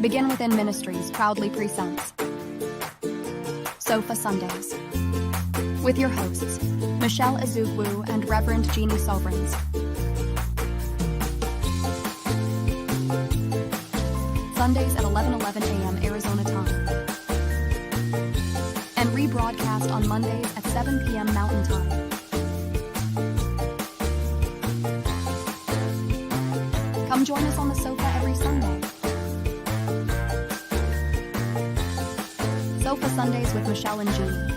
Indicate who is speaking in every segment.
Speaker 1: Begin Within Ministries proudly presents Sofa Sundays with your hosts, Michelle Azugwu and Reverend Jeannie Sovereigns. Sundays at 11:11 a.m. Arizona time. And rebroadcast on Mondays at 7 p.m. Mountain Time. Come join us on the sofa every Sunday. Sofa Sundays with Michelle and Jeannie.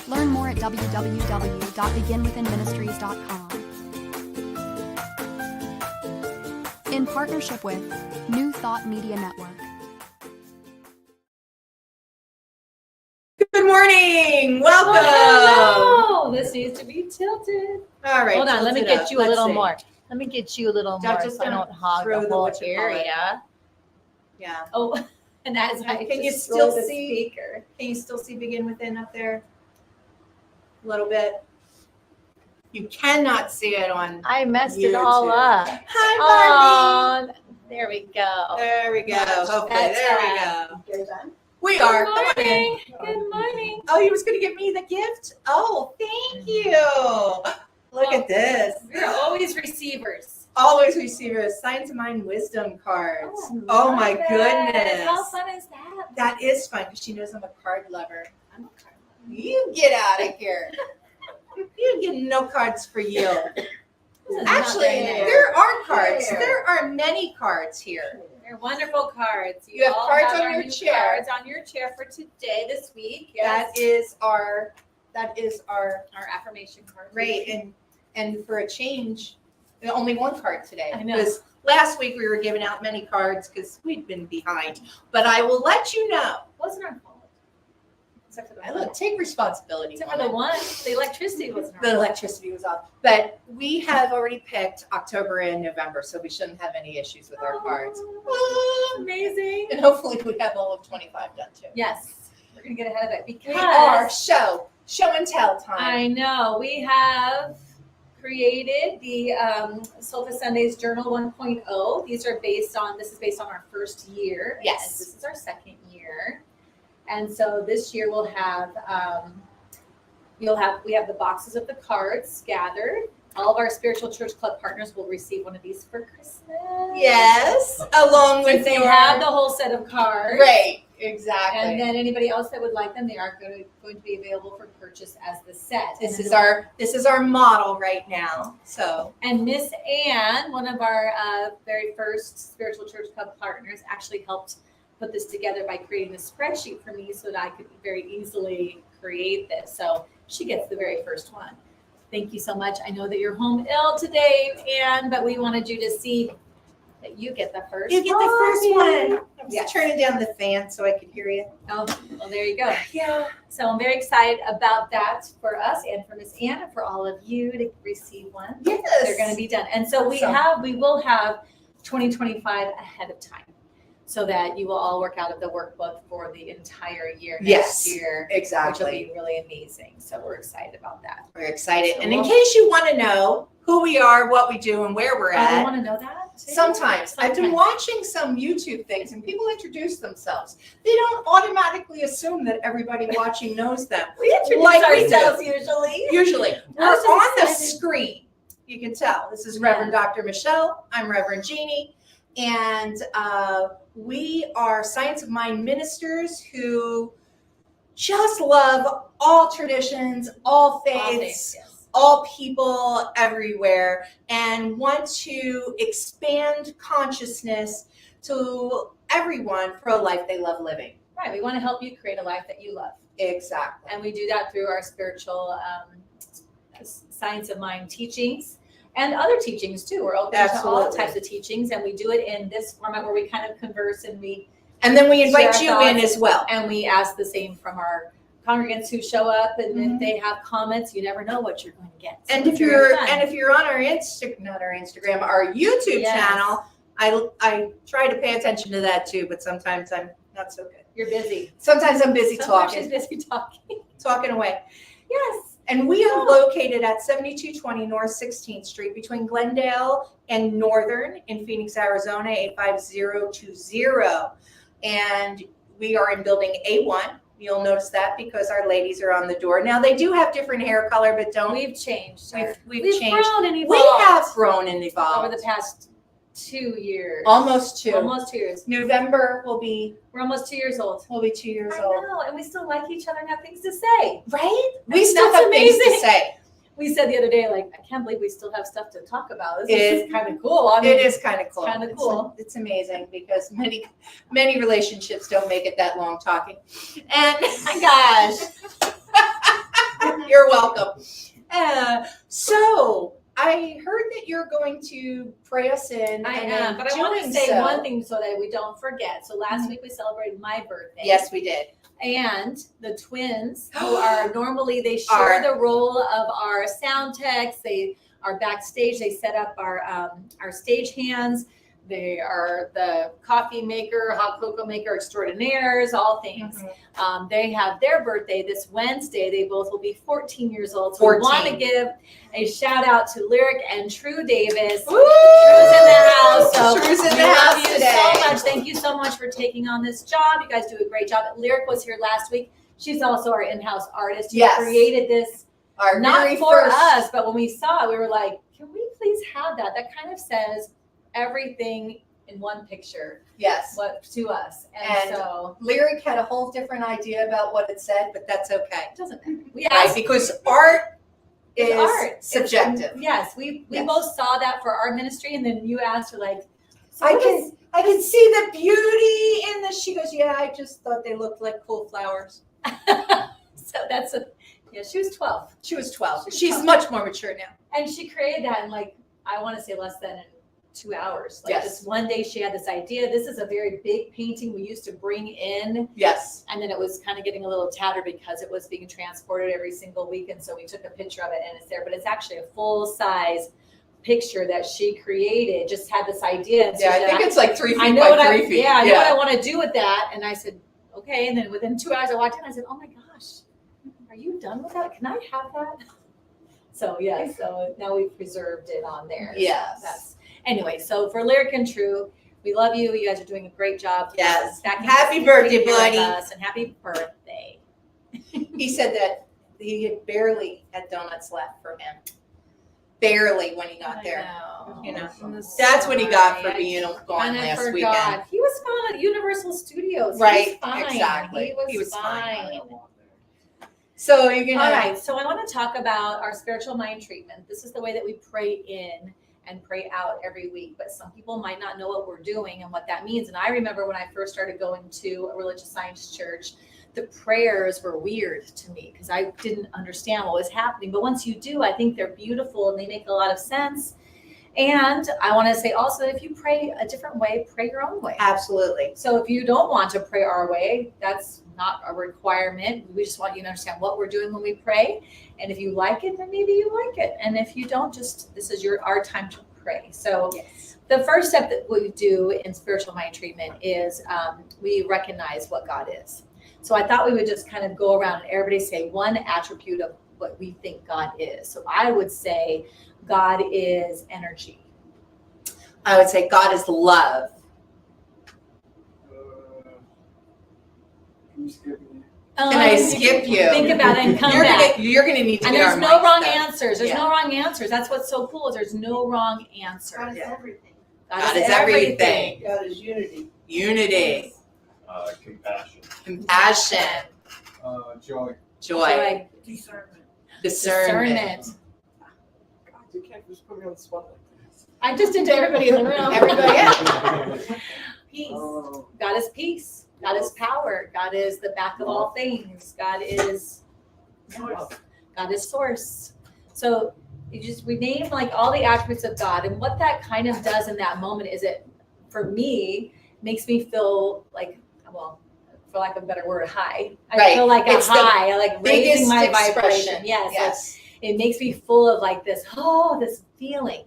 Speaker 1: Learn more at www.beginwithinministries.com. In partnership with New Thought Media Network.
Speaker 2: Good morning. Welcome.
Speaker 3: Oh, this needs to be tilted.
Speaker 2: All right.
Speaker 3: Hold on. Let me get you a little more. Let me get you a little more
Speaker 2: Just
Speaker 3: so I don't hog
Speaker 2: throw
Speaker 3: the
Speaker 2: the
Speaker 3: whole
Speaker 2: what you call it.
Speaker 3: area.
Speaker 2: Yeah.
Speaker 3: Oh, and as I
Speaker 2: Can you
Speaker 3: just
Speaker 2: still
Speaker 3: roll the
Speaker 2: see?
Speaker 3: speaker.
Speaker 2: Can you still see Begin Within up there? A little bit. You cannot see it on.
Speaker 3: I messed it all
Speaker 2: YouTube.
Speaker 3: up.
Speaker 2: Hi, Barbie.
Speaker 3: Oh, there we go.
Speaker 2: There we go. Hopefully,
Speaker 3: That's
Speaker 2: there we go.
Speaker 4: You're done?
Speaker 2: We are.
Speaker 3: Good
Speaker 2: Come on in.
Speaker 3: morning. Good morning.
Speaker 2: Oh, you was going to give me the gift? Oh, thank you. Look at this.
Speaker 3: We're always receivers.
Speaker 2: Always receive a Signs of Mind wisdom cards. Oh my
Speaker 3: love it.
Speaker 2: goodness.
Speaker 3: How fun is that?
Speaker 2: That is fun because she knows I'm a card lover.
Speaker 3: I'm a card lover.
Speaker 2: You get out of here. You get no cards for you.
Speaker 3: This is not
Speaker 2: Actually,
Speaker 3: very nice.
Speaker 2: there are cards.
Speaker 4: Here.
Speaker 2: There are many cards here.
Speaker 3: They're wonderful cards.
Speaker 2: You have
Speaker 3: all
Speaker 2: cards on
Speaker 3: our
Speaker 2: your
Speaker 3: new
Speaker 2: chair.
Speaker 3: Cards on your chair for today, this week. Yes.
Speaker 2: That is our
Speaker 3: Our affirmation card.
Speaker 2: rate. And for a change, only one card today.
Speaker 3: I know.
Speaker 2: Because last week we were giving out many cards because we'd been behind. But I will let you know.
Speaker 3: Wasn't our fault. Except for the
Speaker 2: I
Speaker 3: one.
Speaker 2: look, take responsibility.
Speaker 3: Except for
Speaker 2: woman.
Speaker 3: the one. The electricity wasn't our
Speaker 2: The
Speaker 3: fault.
Speaker 2: electricity was off. But we have already picked October and November, so we shouldn't have any issues with our cards.
Speaker 3: Oh, amazing.
Speaker 2: And hopefully we have all of 25 done too.
Speaker 3: Yes. We're going to get ahead of it because
Speaker 2: We are show and tell time.
Speaker 3: I know we have created the Sofa Sundays Journal 1.0. This is based on our first year.
Speaker 2: Yes.
Speaker 3: And this is our second year. And so this year we'll have we have the boxes of the cards gathered. All of our spiritual church club partners will receive one of these for Christmas.
Speaker 2: Yes, along
Speaker 3: Since
Speaker 2: with
Speaker 3: they
Speaker 2: your
Speaker 3: have the whole set of cards.
Speaker 2: right, exactly.
Speaker 3: And then anybody else that would like them, they are going to be available for purchase as the set.
Speaker 2: this is our model right now. So
Speaker 3: And Miss Ann, one of our very first spiritual church club partners, actually helped put this together by creating a spreadsheet for me so that I could very easily create this. So she gets the very first one. Thank you so much. I know that you're home ill today, Ann, but we wanted you to see that you get the first
Speaker 2: you get the first one. I was
Speaker 3: Yes.
Speaker 2: turning down the fan so I could hear you.
Speaker 3: Oh, well, there you go.
Speaker 2: Yeah.
Speaker 3: So I'm very excited about that for us and for Miss Ann and for all of you to receive one.
Speaker 2: Yes.
Speaker 3: They're going to be done. And so
Speaker 2: Awesome.
Speaker 3: we will have 2025 ahead of time so that you will all work out of the workbook for the entire year
Speaker 2: Yes,
Speaker 3: next year, which will
Speaker 2: exactly.
Speaker 3: be really amazing. So we're excited about that.
Speaker 2: We're excited.
Speaker 3: So
Speaker 2: And in
Speaker 3: we'll-
Speaker 2: case you want to know who we are, what we do, and where we're
Speaker 3: Oh, you
Speaker 2: at,
Speaker 3: want to know that? too?
Speaker 2: sometimes I've been
Speaker 3: Sometimes.
Speaker 2: watching some YouTube things and people introduce themselves. They don't automatically assume that everybody watching knows them.
Speaker 3: We introduce
Speaker 2: Like we do.
Speaker 3: ourselves usually.
Speaker 2: Usually, we're
Speaker 3: I was just
Speaker 2: on the
Speaker 3: excited.
Speaker 2: screen. You can tell. This is
Speaker 3: Yeah.
Speaker 2: Reverend Dr. Michelle. I'm Reverend Jeannie. And we are Science of Mind ministers who just love all traditions, all faiths,
Speaker 3: Yes.
Speaker 2: all people everywhere, and want to expand consciousness to everyone for a life they love living.
Speaker 3: Right. We want to help you create a life that you love.
Speaker 2: Exactly.
Speaker 3: And we do that through our spiritual Science of Mind teachings and other teachings too. We're open to all
Speaker 2: Absolutely.
Speaker 3: types of teachings, and we do it in this format where we kind of converse and we
Speaker 2: And then we invite
Speaker 3: Share
Speaker 2: you
Speaker 3: our
Speaker 2: in
Speaker 3: thoughts.
Speaker 2: as well.
Speaker 3: and we ask the same from our congregants who show up. And
Speaker 2: Mhm.
Speaker 3: if they have comments, you never know what you're going to get. So
Speaker 2: And if
Speaker 3: it's very
Speaker 2: you're
Speaker 3: fun.
Speaker 2: on our Instagram, our YouTube
Speaker 3: Yes.
Speaker 2: channel, I try to pay attention to that too, but sometimes I'm not so good.
Speaker 3: You're busy.
Speaker 2: Sometimes I'm busy
Speaker 3: Sometimes
Speaker 2: talking
Speaker 3: she's busy talking.
Speaker 2: away.
Speaker 3: Yes.
Speaker 2: And we are located at 7220 North 16th Street between Glendale and Northern in Phoenix, Arizona, 85020. And we are in building A1. You'll notice that because our ladies are on the door. Now they do have different hair color, but don't.
Speaker 3: We've changed.
Speaker 2: We've changed.
Speaker 3: Grown and evolved.
Speaker 2: We have grown and evolved
Speaker 3: over the past 2 years.
Speaker 2: Almost 2.
Speaker 3: Almost 2 years.
Speaker 2: November
Speaker 3: We're almost 2 years old.
Speaker 2: we'll be 2 years
Speaker 3: I
Speaker 2: old.
Speaker 3: know, and we still like each other and have things to say.
Speaker 2: Right?
Speaker 3: I
Speaker 2: We
Speaker 3: mean,
Speaker 2: still
Speaker 3: that's
Speaker 2: have things to
Speaker 3: amazing.
Speaker 2: say.
Speaker 3: We said the other day, like, I can't believe we still have stuff to talk about. This
Speaker 2: It
Speaker 3: is kind of cool. I mean,
Speaker 2: It is kind of cool.
Speaker 3: kinda cool.
Speaker 2: It's amazing because many relationships don't make it that long talking. And
Speaker 3: my gosh.
Speaker 2: you're welcome. So I heard that you're going to pray us in.
Speaker 3: I
Speaker 2: and
Speaker 3: am,
Speaker 2: in
Speaker 3: but I want to
Speaker 2: doing
Speaker 3: say
Speaker 2: so-
Speaker 3: one thing so that we don't forget. So last week we celebrated my birthday.
Speaker 2: Yes, we did.
Speaker 3: And the twins, who are normally, they share the role of our sound techs. They are backstage. They set up our stage hands. They are the coffee maker, hot cocoa maker extraordinaires, all things. They have their birthday this Wednesday. They both will be 14 years old. So
Speaker 2: 14.
Speaker 3: we want to give a shout out to Lyric and True Davis.
Speaker 2: Woo!
Speaker 3: True's in the house. So
Speaker 2: True's in
Speaker 3: we
Speaker 2: the
Speaker 3: love
Speaker 2: house
Speaker 3: you
Speaker 2: today.
Speaker 3: so much. Thank you so much for taking on this job. You guys do a great job. Lyric was here last week. She's also our in-house artist. You
Speaker 2: Yes.
Speaker 3: created this
Speaker 2: Our
Speaker 3: not
Speaker 2: very
Speaker 3: for
Speaker 2: first,
Speaker 3: us, but when we saw it, we were like, can we please have that? That kind of says everything in one picture,
Speaker 2: Yes.
Speaker 3: what to us.
Speaker 2: And
Speaker 3: And so
Speaker 2: Lyric had a whole different idea about what it said, but that's okay.
Speaker 3: it doesn't matter. We
Speaker 2: Right?
Speaker 3: asked
Speaker 2: Because art
Speaker 3: it's
Speaker 2: is
Speaker 3: art. It's-
Speaker 2: subjective.
Speaker 3: yes, we
Speaker 2: Yes.
Speaker 3: both saw that for our ministry, and then you asked her like, so
Speaker 2: I
Speaker 3: what is-
Speaker 2: can see the beauty in this. She goes, yeah, I just thought they looked like cool flowers.
Speaker 3: so that's she was 12.
Speaker 2: She was 12.
Speaker 3: She's
Speaker 2: She's
Speaker 3: 12.
Speaker 2: much more mature now.
Speaker 3: And she created that in like, I want to say less than 2 hours. Like
Speaker 2: Yes.
Speaker 3: just one day she had this idea. This is a very big painting we used to bring in.
Speaker 2: Yes.
Speaker 3: And then it was kind of getting a little tattered because it was being transported every single week. And so we took a picture of it and it's there. But it's actually a full size picture that she created, just had this idea. And so
Speaker 2: Yeah,
Speaker 3: she
Speaker 2: I
Speaker 3: said,
Speaker 2: think it's like 3 feet
Speaker 3: I know
Speaker 2: by
Speaker 3: what
Speaker 2: 3 feet.
Speaker 3: I know what I want to do with that. And I said, okay. And then within 2 hours I walked in, I said, oh my gosh, are you done with that? Can I have that? So yeah, so now we've preserved it on there. So
Speaker 2: Yes.
Speaker 3: anyway, so for Lyric and True, we love you. You guys are doing a great job.
Speaker 2: Yes.
Speaker 3: Backing
Speaker 2: Happy
Speaker 3: us,
Speaker 2: birthday,
Speaker 3: taking care of
Speaker 2: buddy.
Speaker 3: us, and happy birthday.
Speaker 2: He said that he had barely had donuts left for him. Barely when he got there. You know, that's what he got for being gone
Speaker 3: And I
Speaker 2: last
Speaker 3: forgot.
Speaker 2: weekend.
Speaker 3: He was fine at Universal Studios.
Speaker 2: Right,
Speaker 3: He was fine.
Speaker 2: exactly.
Speaker 3: He was
Speaker 2: fine.
Speaker 3: fine.
Speaker 2: So you're gonna.
Speaker 3: All right, so I want to talk about our spiritual mind treatment. This is the way that we pray in and pray out every week, but some people might not know what we're doing and what that means. And I remember when I first started going to a religious science church, the prayers were weird to me because I didn't understand what was happening. But once you do, I think they're beautiful and they make a lot of sense. And I want to say also that if you pray a different way, pray your own way.
Speaker 2: Absolutely.
Speaker 3: So if you don't want to pray our way, that's not a requirement. We just want you to understand what we're doing when we pray. And if you like it, then maybe you like it. And if you don't, just this is our time to pray. So
Speaker 2: Yes.
Speaker 3: the first step that we do in spiritual mind treatment is we recognize what God is. So I thought we would just kind of go around and everybody say one attribute of what we think God is. So I would say God is energy.
Speaker 2: I would say God is love.
Speaker 4: Can you skip me?
Speaker 2: Can I skip you?
Speaker 3: Think about it and come
Speaker 2: You're
Speaker 3: back.
Speaker 2: gonna need to
Speaker 3: And
Speaker 2: get
Speaker 3: there's
Speaker 2: our
Speaker 3: no
Speaker 2: mics
Speaker 3: wrong
Speaker 2: down.
Speaker 3: answers. There's
Speaker 2: Yeah.
Speaker 3: no wrong answers. That's what's so cool is there's no wrong answer.
Speaker 5: God is
Speaker 2: Yeah.
Speaker 5: everything.
Speaker 2: God is everything.
Speaker 5: God is unity.
Speaker 2: Unity,
Speaker 4: Compassion.
Speaker 2: compassion,
Speaker 4: Joy.
Speaker 2: joy,
Speaker 5: Discernment.
Speaker 2: discernment.
Speaker 5: God, you can't just put me on the spot like this.
Speaker 3: I just did to everybody in the room.
Speaker 2: Everybody, yeah.
Speaker 3: Peace.
Speaker 4: Oh,
Speaker 3: God is peace. God is power. God is the back of all things. God is source. So we name like all the attributes of God, and what that kind of does in that moment is it, for me, makes me feel like, well, for lack of a better word, high. I
Speaker 2: Right.
Speaker 3: feel like
Speaker 2: It's
Speaker 3: a
Speaker 2: the
Speaker 3: high. I like raising
Speaker 2: Biggest
Speaker 3: my
Speaker 2: expression.
Speaker 3: vibration. Yes.
Speaker 2: Yes.
Speaker 3: It makes me full of like this feeling.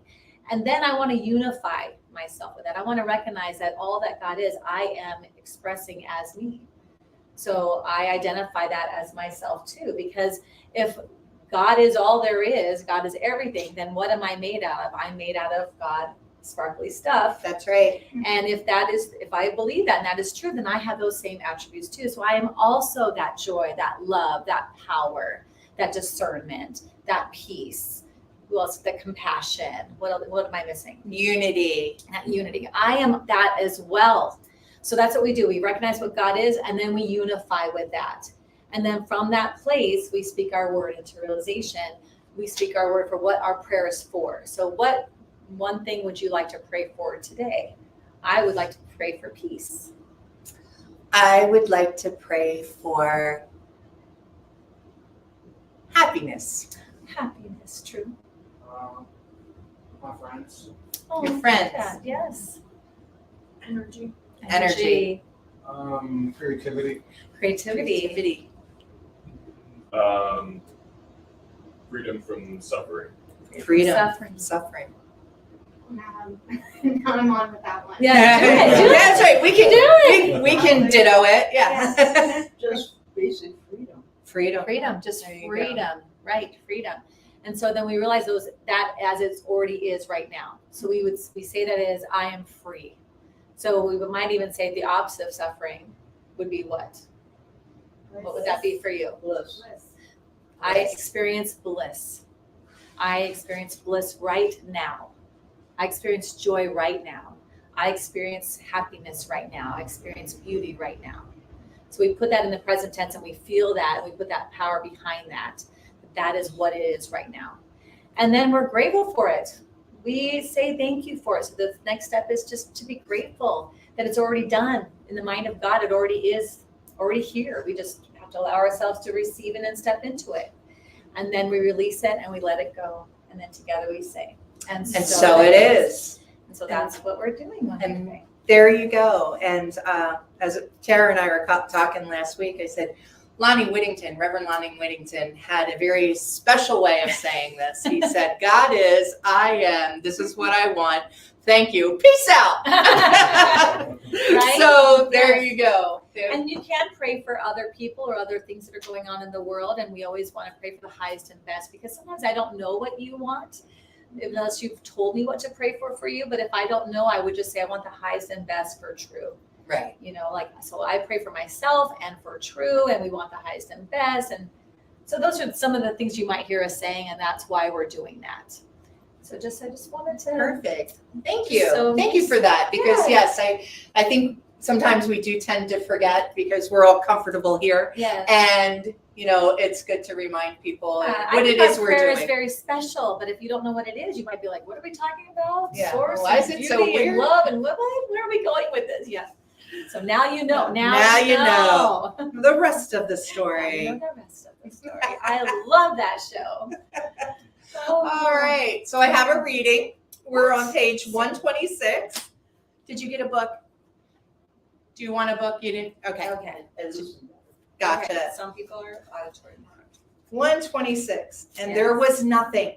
Speaker 3: And then I want to unify myself with that. I want to recognize that all that God is, I am expressing as me. So I identify that as myself too, because if God is all there is, God is everything, then what am I made out of? I'm made out of God, sparkly stuff.
Speaker 2: That's right.
Speaker 3: And if I believe that and that is true, then I have those same attributes too. So I am also that joy, that love, that power, that discernment, that peace. Who else? The compassion. What am I missing?
Speaker 2: Unity.
Speaker 3: That unity. I am that as well. So that's what we do. We recognize what God is, and then we unify with that. And then from that place, we speak our word into realization. We speak our word for what our prayer is for. So what one thing would you like to pray for today? I would like to pray for peace.
Speaker 2: I would like to pray for happiness.
Speaker 3: Happiness, true.
Speaker 4: My friends.
Speaker 3: Oh,
Speaker 2: Your friends.
Speaker 3: yeah, yes.
Speaker 5: Energy.
Speaker 2: Energy.
Speaker 4: Creativity.
Speaker 3: Creativity.
Speaker 4: Freedom from suffering.
Speaker 2: Freedom.
Speaker 3: Suffering.
Speaker 2: Suffering.
Speaker 6: Now I'm on with that one.
Speaker 3: Yeah, do it.
Speaker 2: That's right. We can we can ditto it. Yeah.
Speaker 5: Just basic freedom.
Speaker 2: Freedom.
Speaker 3: Freedom, just
Speaker 2: There you go.
Speaker 3: freedom, right? Freedom. And so then we realize that as it already is right now. So we say that as I am free. So we might even say the opposite of suffering would be what? What would that be for you?
Speaker 5: Bliss.
Speaker 3: I experience bliss. I experience bliss right now. I experience joy right now. I experience happiness right now. I experience beauty right now. So we put that in the present tense and we feel that and we put that power behind that. That is what it is right now. And then we're grateful for it. We say thank you for it. So the next step is just to be grateful that it's already done in the mind of God. It already is already here. We just have to allow ourselves to receive it and step into it. And then we release it and we let it go. And then together we say, and
Speaker 2: so it is.
Speaker 3: And so that's what we're doing on
Speaker 2: And
Speaker 3: today.
Speaker 2: there you go. And as Tara and I were talking last week, I said, Reverend Lonnie Whittington had a very special way of saying this. He said, God is, I am, this is what I want. Thank you. Peace out.
Speaker 3: Right?
Speaker 2: So there
Speaker 3: Yes.
Speaker 2: you go.
Speaker 3: And you can pray for other people or other things that are going on in the world. And we always want to pray for the highest and best because sometimes I don't know what you want unless you've told me what to pray for you. But if I don't know, I would just say I want the highest and best for True.
Speaker 2: Right.
Speaker 3: So I pray for myself and for True, and we want the highest and best. And so those are some of the things you might hear us saying, and that's why we're doing that. So I just wanted to.
Speaker 2: Perfect. Thank you.
Speaker 3: So-
Speaker 2: Thank you for that. Because
Speaker 3: Yeah.
Speaker 2: yes, I think sometimes we do tend to forget because we're all comfortable here.
Speaker 3: Yeah.
Speaker 2: And, it's good to remind people
Speaker 3: I
Speaker 2: what
Speaker 3: think
Speaker 2: it is
Speaker 3: our
Speaker 2: we're
Speaker 3: prayer
Speaker 2: doing.
Speaker 3: is very special, but if you don't know what it is, you might be like, what are we talking about?
Speaker 2: Yeah.
Speaker 3: Source
Speaker 2: Why
Speaker 3: and
Speaker 2: is it
Speaker 3: beauty
Speaker 2: so weird?
Speaker 3: and love and what? Where are we going with this? Yeah. So now you know.
Speaker 2: Now you
Speaker 3: know.
Speaker 2: The rest of the
Speaker 3: Now you
Speaker 2: story.
Speaker 3: know the rest of the story. I love that show.
Speaker 2: All right. So I have a reading. We're on page 126. Did you get a book? Do you want a book? You didn't? Okay.
Speaker 3: Okay.
Speaker 2: Gotcha.
Speaker 3: Okay. Some people are auditory.
Speaker 2: 126. And
Speaker 3: Yes.
Speaker 2: there was nothing.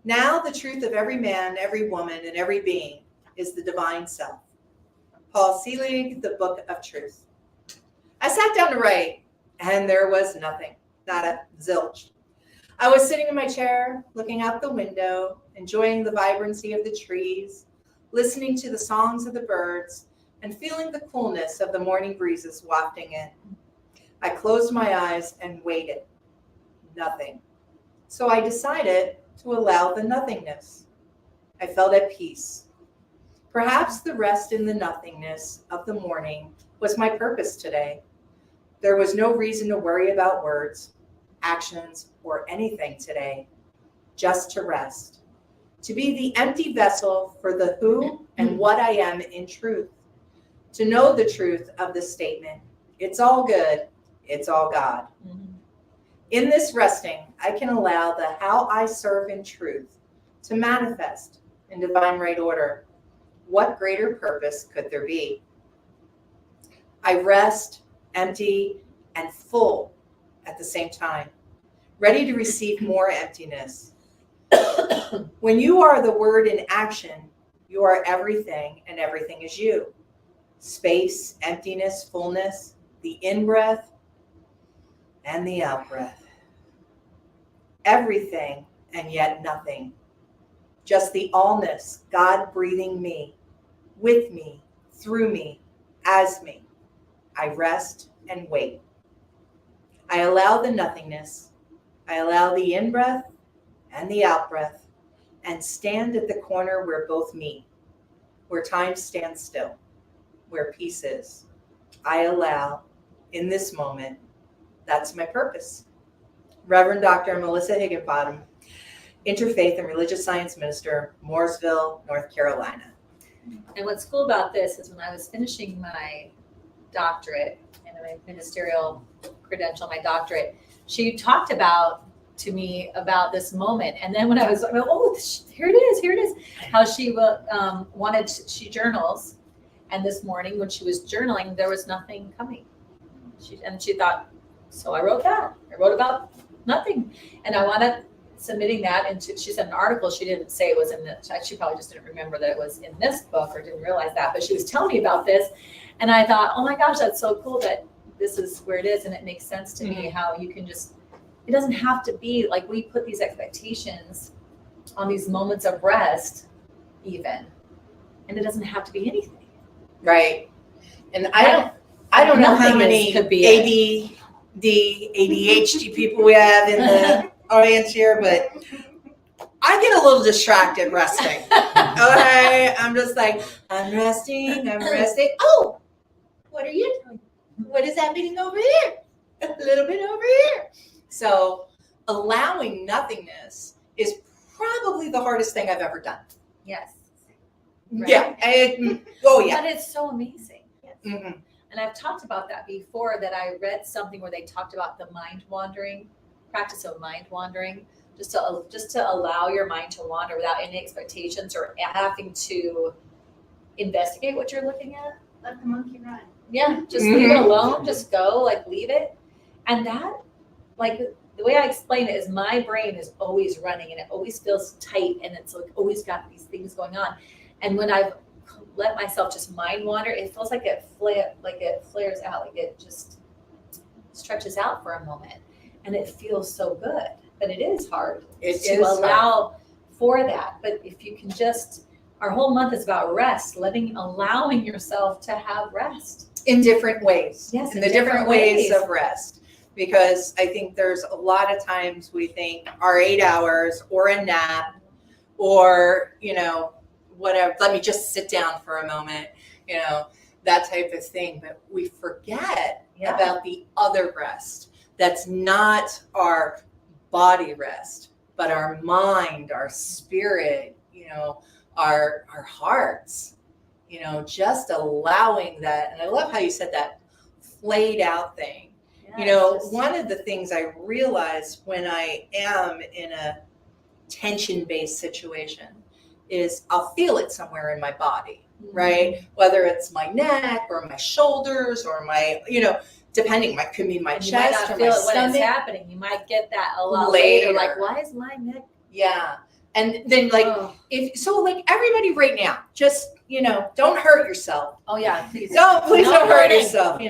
Speaker 2: Now the truth of every man, every woman, and every being is the divine self. Paul Selig, The Book of Truth. I sat down to write, and there was nothing, not a zilch. I was sitting in my chair, looking out the window, enjoying the vibrancy of the trees, listening to the songs of the birds, and feeling the coolness of the morning breezes wafting in. I closed my eyes and waited. Nothing. So I decided to allow the nothingness. I felt at peace. Perhaps the rest in the nothingness of the morning was my purpose today. There was no reason to worry about words, actions, or anything today, just to rest. To be the empty vessel for the who and what I am in truth. To know the truth of the statement, it's all good, it's all God.
Speaker 3: Mhm.
Speaker 2: In this resting, I can allow the how I serve in truth to manifest in divine right order. What greater purpose could there be? I rest, empty, and full at the same time, ready to receive more emptiness. When you are the word in action, you are everything and everything is you. Space, emptiness, fullness, the in-breath and the out-breath. everything and yet nothing. Just the allness, God breathing me, with me, through me, as me. I rest and wait. I allow the nothingness. I allow the in-breath and the out-breath, and stand at the corner where both meet, where time stands still, where peace is. I allow in this moment. That's my purpose. Reverend Dr. Melissa Higginbottom, Interfaith and Religious Science Minister, Mooresville, North Carolina.
Speaker 3: And what's cool about this is when I was finishing my doctorate and my ministerial credential, my doctorate, she talked to me about this moment. And then when I was like, oh, here it is, how she she journals. And this morning when she was journaling, there was nothing coming. She thought, so I wrote that. I wrote about nothing. And I wound up submitting that. And she sent an article. She didn't say it was in she probably just didn't remember that it was in this book or didn't realize that. But she was telling me about this. And I thought, oh my gosh, that's so cool that this is where it is. And it makes sense to me how you can just, it doesn't have to be like we put these expectations on these moments of rest even. And it doesn't have to be anything.
Speaker 2: Right. And I don't know how many
Speaker 3: could be
Speaker 2: ADD, ADHD people we have in the audience here, but I get a little distracted resting. Okay. I'm just like, I'm resting. Oh, what are you doing? What is happening over here? A little bit over here. So allowing nothingness is probably the hardest thing I've ever done.
Speaker 3: Yes.
Speaker 2: Right? Yeah. Yeah.
Speaker 3: But it's so amazing. Yes.
Speaker 2: Mm-hmm.
Speaker 3: And I've talked about that before, that I read something where they talked about the practice of mind wandering, just to allow your mind to wander without any expectations or having to investigate what you're looking at.
Speaker 6: Let the monkey run.
Speaker 3: Yeah, just leave it alone, just go, like leave it. And that, like the way I explain it is my brain is always running and it always feels tight and it's like always got these things going on. And when I've let myself just mind wander, it feels like it flares out, like it just stretches out for a moment. And it feels so good, but it is hard to allow for that. But if you can our whole month is about rest, allowing yourself to have rest.
Speaker 2: In different ways.
Speaker 3: Yes,
Speaker 2: in the different ways of rest. Because I think there's a lot of times we think our 8 hours or a nap or, whatever, let me just sit down for a moment, that type of thing. But we forget about the other rest. That's not our body rest, but our mind, our spirit, our hearts, just allowing that. And I love how you said that flayed out thing. One of the things I realize when I am in a tension-based situation is I'll feel it somewhere in my body, right? Whether it's my neck or my shoulders or my, depending, could be my chest
Speaker 3: you might not
Speaker 2: or
Speaker 3: feel
Speaker 2: my
Speaker 3: it when
Speaker 2: stomach.
Speaker 3: it's happening. You might get that a lot later. Like, why is my neck?
Speaker 2: Yeah. And then everybody right now, just, don't hurt yourself.
Speaker 3: Oh yeah, please.
Speaker 2: Please
Speaker 3: No
Speaker 2: don't hurt
Speaker 3: hurting.
Speaker 2: yourself,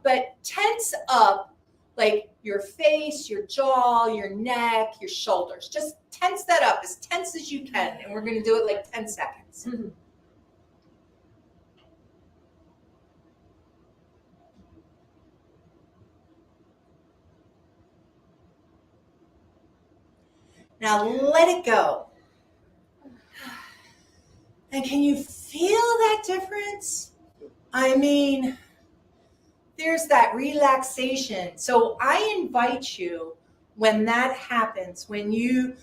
Speaker 2: but tense up like your face, your jaw, your neck, your shoulders. Just tense that up as tense as you can. And we're going to do it like 10 seconds.
Speaker 3: Mm-hmm.
Speaker 2: Now let it go. And can you feel that difference? I mean, there's that relaxation. So I invite you, when that happens, when you,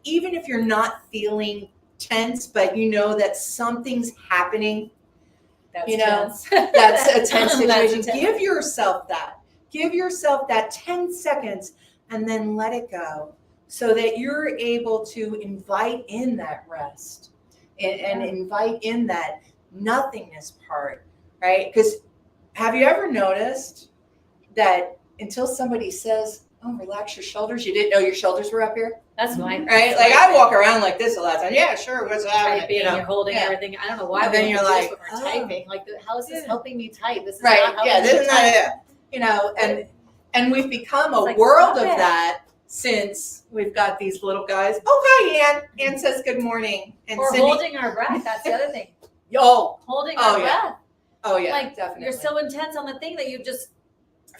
Speaker 2: even if you're not feeling tense, but that something's happening,
Speaker 3: That's tense.
Speaker 2: that's a tense situation.
Speaker 3: That's tense.
Speaker 2: Give yourself that 10 seconds and then let it go, so that you're able to invite in that rest and invite in that nothingness part, right? Because have you ever noticed that until somebody says, oh, relax your shoulders, you didn't know your shoulders were up here?
Speaker 3: That's mine.
Speaker 2: Right? Like I walk around like this a lot of times. Yeah, sure, what's happening?
Speaker 3: Typing, you're holding everything. I don't know why.
Speaker 2: And then
Speaker 3: we
Speaker 2: you're
Speaker 3: do
Speaker 2: like,
Speaker 3: this when we're typing. Like, how is this helping me type? This is
Speaker 2: right.
Speaker 3: not helping
Speaker 2: This
Speaker 3: me
Speaker 2: is
Speaker 3: type.
Speaker 2: not it. And we've become a
Speaker 3: It's like,
Speaker 2: world
Speaker 3: stop
Speaker 2: of
Speaker 3: it.
Speaker 2: that. since we've got these little guys. Oh, hi, Ann. Ann says good morning. And
Speaker 3: Or
Speaker 2: Cindy.
Speaker 3: holding our breath. That's the other thing.
Speaker 2: Oh,
Speaker 3: Holding
Speaker 2: Oh,
Speaker 3: our
Speaker 2: yeah.
Speaker 3: breath.
Speaker 2: oh yeah,
Speaker 3: Like
Speaker 2: definitely.
Speaker 3: you're so intense on the thing that you just,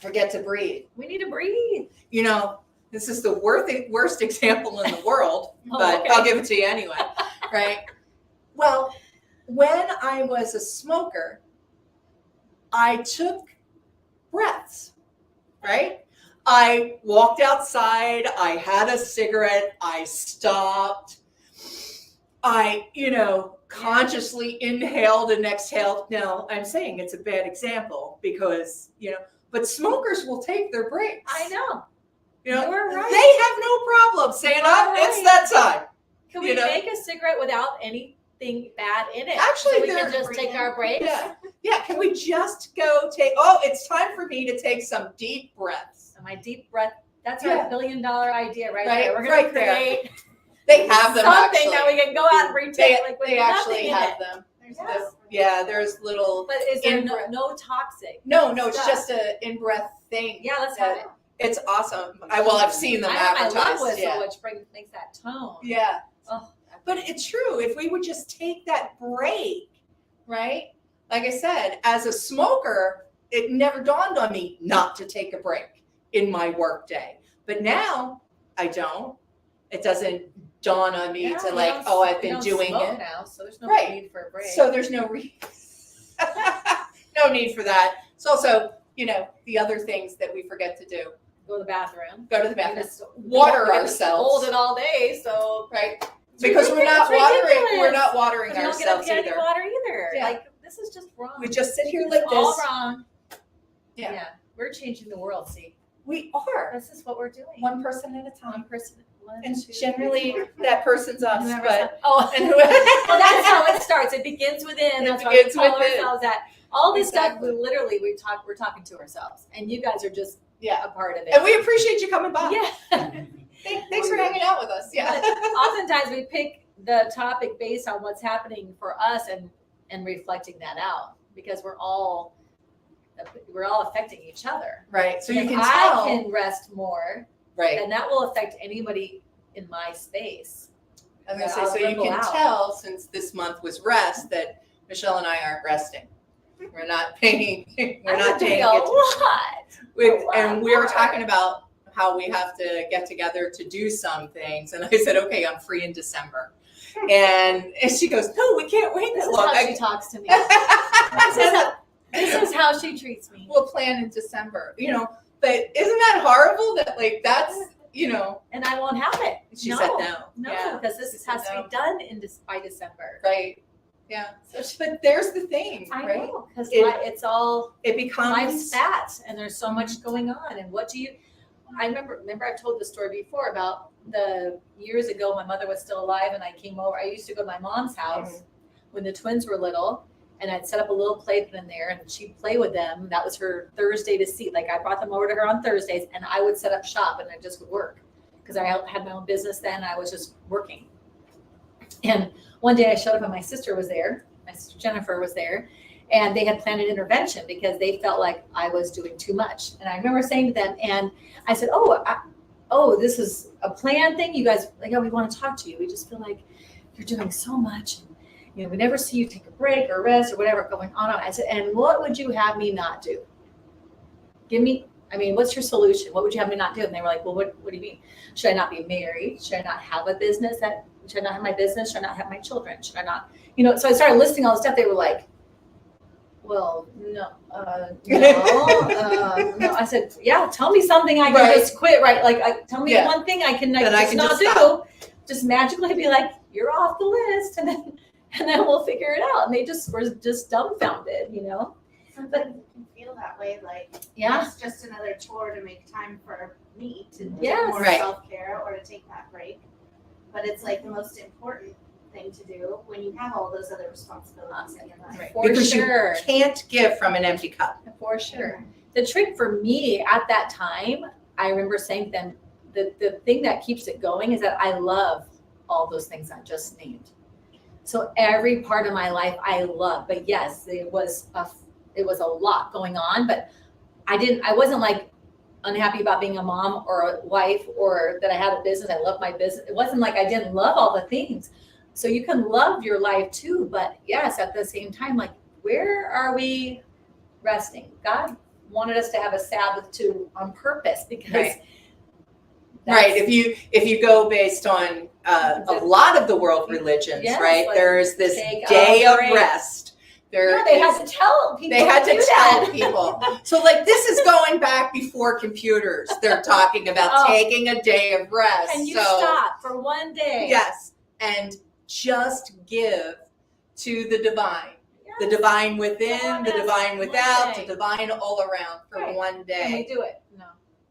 Speaker 2: Forget to breathe.
Speaker 3: we need to breathe.
Speaker 2: You know, this is the worst example in the world,
Speaker 3: Oh,
Speaker 2: but
Speaker 3: okay.
Speaker 2: I'll give it to you anyway, right? Well, when I was a smoker, I took breaths, right? I walked outside, I had a cigarette, I stopped, I, consciously inhaled and exhaled. Now, I'm saying it's a bad example because, but smokers will take their breaks.
Speaker 3: I know.
Speaker 2: You know,
Speaker 3: You're right.
Speaker 2: they have no problem saying, "Oh,
Speaker 3: You're
Speaker 2: it's that time."
Speaker 3: Can we make a cigarette without anything bad in it?
Speaker 2: Actually,
Speaker 3: so we can
Speaker 2: they're-
Speaker 3: just take our breaks.
Speaker 2: Yeah. Can we just go take? Oh, it's time for me to take some deep breaths.
Speaker 3: And my deep breath. That's
Speaker 2: Yeah.
Speaker 3: our $1 billion idea right
Speaker 2: Right,
Speaker 3: there. We're
Speaker 2: right
Speaker 3: going to
Speaker 2: there.
Speaker 3: create
Speaker 2: They have them
Speaker 3: something
Speaker 2: actually.
Speaker 3: that we can go out and retake. with
Speaker 2: They
Speaker 3: nothing
Speaker 2: actually
Speaker 3: in
Speaker 2: have
Speaker 3: it.
Speaker 2: them.
Speaker 3: Yes.
Speaker 2: Yeah, there's little.
Speaker 3: But is there
Speaker 2: In-breath.
Speaker 3: no toxic?
Speaker 2: No, it's
Speaker 3: Stuff.
Speaker 2: just a in breath thing.
Speaker 3: Yeah, let's have it.
Speaker 2: It's awesome. I've seen them
Speaker 3: I have my lung
Speaker 2: advertised.
Speaker 3: whistle,
Speaker 2: Yeah.
Speaker 3: which makes that tone.
Speaker 2: Yeah.
Speaker 3: Oh,
Speaker 2: But it's true. If we would just take that break, right? Like I said, as a smoker, it never dawned on me not to take a break in my work day. But now I don't. It doesn't dawn on me to like, oh, I've been doing it
Speaker 3: now, so there's no
Speaker 2: Right.
Speaker 3: need for a break.
Speaker 2: So there's no no need for that. It's also, the other things that we forget to do.
Speaker 3: go to the bathroom.
Speaker 2: Go to the bathroom.
Speaker 3: Just
Speaker 2: Water
Speaker 3: we just
Speaker 2: ourselves.
Speaker 3: Hold it all day, so
Speaker 2: Right. Because we're not
Speaker 3: It's
Speaker 2: watering.
Speaker 3: ridiculous.
Speaker 2: We're not watering
Speaker 3: we don't get a
Speaker 2: ourselves
Speaker 3: penny
Speaker 2: either.
Speaker 3: water either.
Speaker 2: Yeah.
Speaker 3: Like this is just wrong.
Speaker 2: We just sit here
Speaker 3: It's
Speaker 2: like
Speaker 3: all
Speaker 2: this.
Speaker 3: wrong.
Speaker 2: Yeah.
Speaker 3: We're changing the world. See,
Speaker 2: We are
Speaker 3: this is what we're doing.
Speaker 2: one person at a
Speaker 3: One
Speaker 2: time,
Speaker 3: person. One,
Speaker 2: and
Speaker 3: two,
Speaker 2: generally
Speaker 3: three,
Speaker 2: that person's us.
Speaker 3: whoever's
Speaker 2: But
Speaker 3: not- oh,
Speaker 2: and who?
Speaker 3: well, that's how it starts. It begins within.
Speaker 2: It
Speaker 3: That's why we
Speaker 2: begins
Speaker 3: call
Speaker 2: within.
Speaker 3: ourselves that. All this
Speaker 2: Exactly.
Speaker 3: stuff, we're talking to ourselves, and you guys are just
Speaker 2: Yeah.
Speaker 3: a part of it.
Speaker 2: And we appreciate you coming by.
Speaker 3: yeah.
Speaker 2: Thanks for hanging out with us. Yeah.
Speaker 3: But oftentimes we pick the topic based on what's happening for us and reflecting that out because we're all affecting each other.
Speaker 2: Right. So you
Speaker 3: if
Speaker 2: can
Speaker 3: I
Speaker 2: tell.
Speaker 3: can rest more,
Speaker 2: Right.
Speaker 3: and that will affect anybody in my space.
Speaker 2: I was gonna
Speaker 3: I'll
Speaker 2: say, so you
Speaker 3: ripple
Speaker 2: can
Speaker 3: out.
Speaker 2: tell since this month was rest that Michelle and I aren't resting. We're not paying. We're
Speaker 3: I'm
Speaker 2: not
Speaker 3: doing
Speaker 2: paying.
Speaker 3: a
Speaker 2: attention.
Speaker 3: lot.
Speaker 2: And we were talking about how we have to get together to do some things. And I said, okay, I'm free in December. And she goes, no, we can't wait
Speaker 3: This
Speaker 2: that
Speaker 3: is
Speaker 2: long.
Speaker 3: how she talks to me. This is how she treats me.
Speaker 2: We'll plan in December, but isn't that horrible that that's,
Speaker 3: And I won't have it.
Speaker 2: she
Speaker 3: no,
Speaker 2: said no.
Speaker 3: No,
Speaker 2: Yeah.
Speaker 3: because this has to
Speaker 2: No.
Speaker 3: be done by December.
Speaker 2: Right. Yeah. But there's the thing,
Speaker 3: I
Speaker 2: right?
Speaker 3: know, because
Speaker 2: It-
Speaker 3: it's all
Speaker 2: It
Speaker 3: life's
Speaker 2: becomes,
Speaker 3: fat, and there's so much going on. And what do you? I remember I've told the story before about the years ago. My mother was still alive, and I came over. I used to go to my mom's house when the twins were little, and I'd set up a little playpen in there, and she'd play with them. That was her Thursday to see. Like I brought them over to her on Thursdays, and I would set up shop, and I just would work because I had my own business then. I was just working. And one day I showed up, and my sister was there. My sister Jennifer was there. And they had planned an intervention because they felt like I was doing too much. And I remember saying to them, and I said, this is a planned thing. You guys, we want to talk to you. We just feel like you're doing so much. And, we never see you take a break or rest or whatever going on. I said, and what would you have me not do? What's your solution? What would you have me not do? And they were like, well, what do you mean? Should I not be married? Should I not have a business? Should I not have my business? Should I not have my children? Should I not, so I started listing all the stuff. They were like, well, no. I said, yeah, tell me something I can
Speaker 2: Right.
Speaker 3: just quit, right? Tell me
Speaker 2: Yeah.
Speaker 3: one thing I can,
Speaker 2: That I
Speaker 3: just
Speaker 2: can
Speaker 3: not
Speaker 2: just
Speaker 3: do.
Speaker 2: stop.
Speaker 3: Just magically be like, you're off the list, and then we'll figure it out. And they just were just dumbfounded,
Speaker 6: Sometimes it can feel that way, like
Speaker 3: Yeah.
Speaker 6: it's just another chore to make time for me to do
Speaker 3: Yes.
Speaker 6: more
Speaker 2: Right.
Speaker 6: self-care or to take that break. But it's like the most important thing to do when you have all those other responsibilities in your life.
Speaker 3: For
Speaker 2: because
Speaker 3: sure.
Speaker 2: you can't give from an empty cup.
Speaker 3: For sure. The trick for me at that time, I remember saying to them, the thing that keeps it going is that I love all those things I just named. So every part of my life I love. But yes, it was a lot going on, but I wasn't like unhappy about being a mom or a wife or that I had a business. I love my business. It wasn't like I didn't love all the things. So you can love your life too, but yes, at the same time, like, where are we resting? God wanted us to have a Sabbath too on purpose, because
Speaker 2: Right. Right. If you go based on a lot of the world religions,
Speaker 3: Yes,
Speaker 2: right?
Speaker 3: like,
Speaker 2: There's this
Speaker 3: take
Speaker 2: day
Speaker 3: a
Speaker 2: of
Speaker 3: break.
Speaker 2: rest. There
Speaker 3: they
Speaker 2: is-
Speaker 3: had to tell people.
Speaker 2: they had to
Speaker 3: do
Speaker 2: tell
Speaker 3: that.
Speaker 2: people. So like this is going back before computers. They're talking about
Speaker 3: Oh.
Speaker 2: taking a day of rest.
Speaker 3: Can you
Speaker 2: so,
Speaker 3: stop for one day?
Speaker 2: Yes. And just give to the divine.
Speaker 3: Yes.
Speaker 2: The divine within,
Speaker 3: Come
Speaker 2: the
Speaker 3: on,
Speaker 2: divine
Speaker 3: one
Speaker 2: without,
Speaker 3: day.
Speaker 2: the divine all around for
Speaker 3: Right.
Speaker 2: one
Speaker 3: Can we
Speaker 2: day.
Speaker 3: do it? No.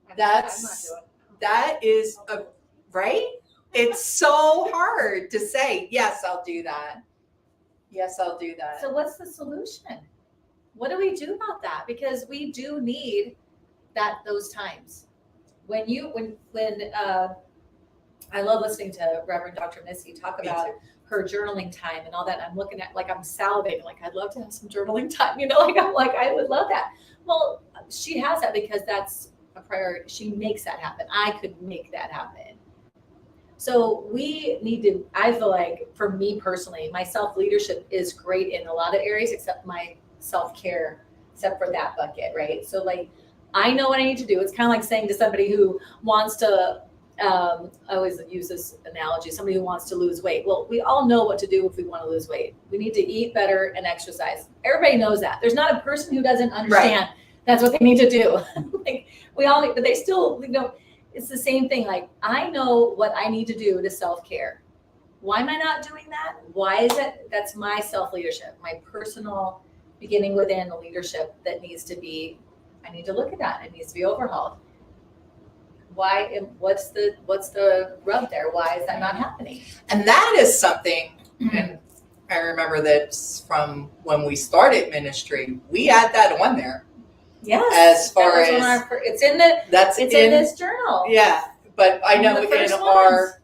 Speaker 3: I'm
Speaker 2: That's-
Speaker 3: not doing it.
Speaker 2: That is a right? It's so hard to say, yes, I'll do that. Yes, I'll do that.
Speaker 3: So what's the solution? What do we do about that? Because we do need those times. When I love listening to Reverend Dr. Missy talk
Speaker 2: Me
Speaker 3: about
Speaker 2: too.
Speaker 3: her journaling time and all that. I'm looking at, like, I'm salivating, like, I'd love to have some journaling time, I would love that. Well, she has that because that's a priority. She makes that happen. I could make that happen. So we need to, I feel like, for me personally, my self-leadership is great in a lot of areas except my self-care, except for that bucket, right? So like, I know what I need to do. It's kind of like saying to somebody who wants to, I always use this analogy, somebody who wants to lose weight. Well, we all know what to do if we want to lose weight. We need to eat better and exercise. Everybody knows that. There's not a person who doesn't understand that's what they need to do. Like, we all need, but they still, it's the same thing. Like, I know what I need to do to self-care. Why am I not doing that? Why is it? That's my self-leadership, my personal beginning within the leadership that needs to be, I need to look at that. It needs to be overhauled. Why, what's the rub there? Why is that not happening?
Speaker 2: And that is something, and I remember that from when we started ministry, we had that on there.
Speaker 3: Yes.
Speaker 2: As far
Speaker 3: that was
Speaker 2: as
Speaker 3: it's in the,
Speaker 2: that's
Speaker 3: it's in this journal.
Speaker 2: Yeah, but I
Speaker 3: One
Speaker 2: know
Speaker 3: of the first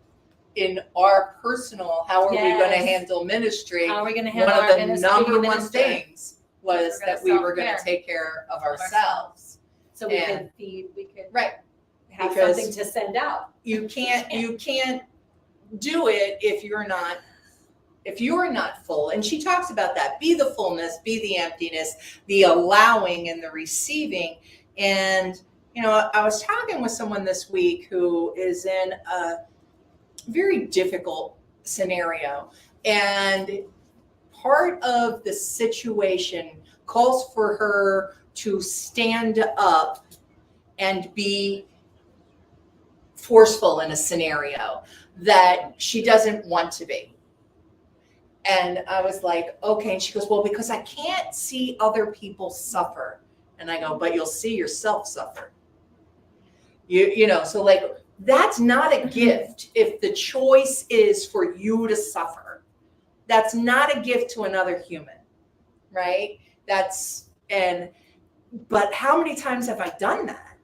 Speaker 2: in our personal, how are we going to
Speaker 3: Yes.
Speaker 2: handle ministry?
Speaker 3: How are we going to
Speaker 2: One
Speaker 3: handle
Speaker 2: of
Speaker 3: our
Speaker 2: the
Speaker 3: ministry,
Speaker 2: number one
Speaker 3: minister?
Speaker 2: things was
Speaker 3: We're gonna
Speaker 2: that we were going
Speaker 3: self-care
Speaker 2: to take care of
Speaker 3: ourselves.
Speaker 2: ourselves.
Speaker 3: So we
Speaker 2: And-
Speaker 3: could feed, we could
Speaker 2: Right.
Speaker 3: have
Speaker 2: Because-
Speaker 3: something to send out.
Speaker 2: You can't do it if you're not full. And she talks about that. Be the fullness, be the emptiness, the allowing and the receiving. And I was talking with someone this week who is in a very difficult scenario, and part of the situation calls for her to stand up and be forceful in a scenario that she doesn't want to be. And I was like, okay. And she goes, well, because I can't see other people suffer. And I go, but you'll see yourself suffer. So like, that's not a gift if the choice is for you to suffer. That's not a gift to another human, right? But how many times have I done that?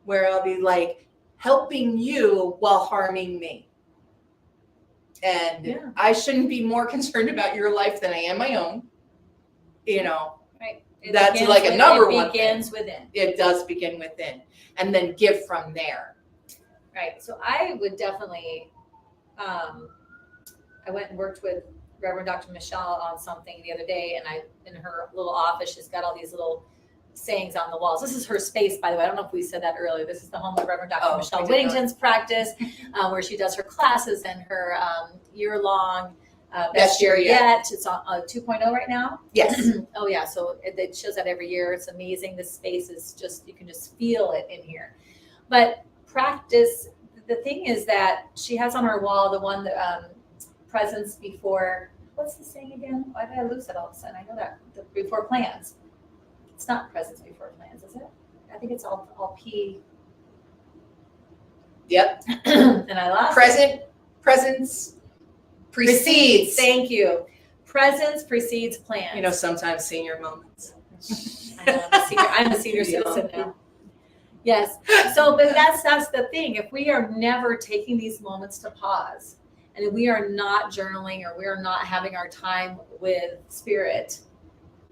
Speaker 2: Where I'll be like, helping you while harming me. And
Speaker 3: Yeah.
Speaker 2: I shouldn't be more concerned about your life than I am my own.
Speaker 3: Right.
Speaker 2: That's
Speaker 3: begins
Speaker 2: like a number one
Speaker 3: It begins within.
Speaker 2: It does begin within, and then give from there.
Speaker 3: Right. So I would definitely, I went and worked with Reverend Dr. Michelle on something the other day, and in her little office, she's got all these little sayings on the walls. This is her space, by the way. I don't know if we said that earlier. This is the home of Reverend Dr. Michelle
Speaker 2: we did not.
Speaker 3: Whittington's practice, where she does her classes and her year-long
Speaker 2: Best
Speaker 3: best year
Speaker 2: year yet.
Speaker 3: yet. It's on 2.0 right now.
Speaker 2: Yes.
Speaker 3: Oh yeah, so it shows that every year. It's amazing. This space is just, you can just feel it in here. But practice, the thing is that she has on her wall the one that presence before, what's the saying again? Why did I lose it all of a sudden? I know that, before plans. It's not presence before plans, is it? I think it's all P.
Speaker 2: Yep.
Speaker 3: And I lost it.
Speaker 2: Presence precedes.
Speaker 3: Thank you. Presence precedes plans.
Speaker 2: Sometimes senior moments.
Speaker 3: I know, I'm a senior citizen now. Yes. So, but that's the thing. If we are never taking these moments to pause, and we are not journaling, or we are not having our time with spirit,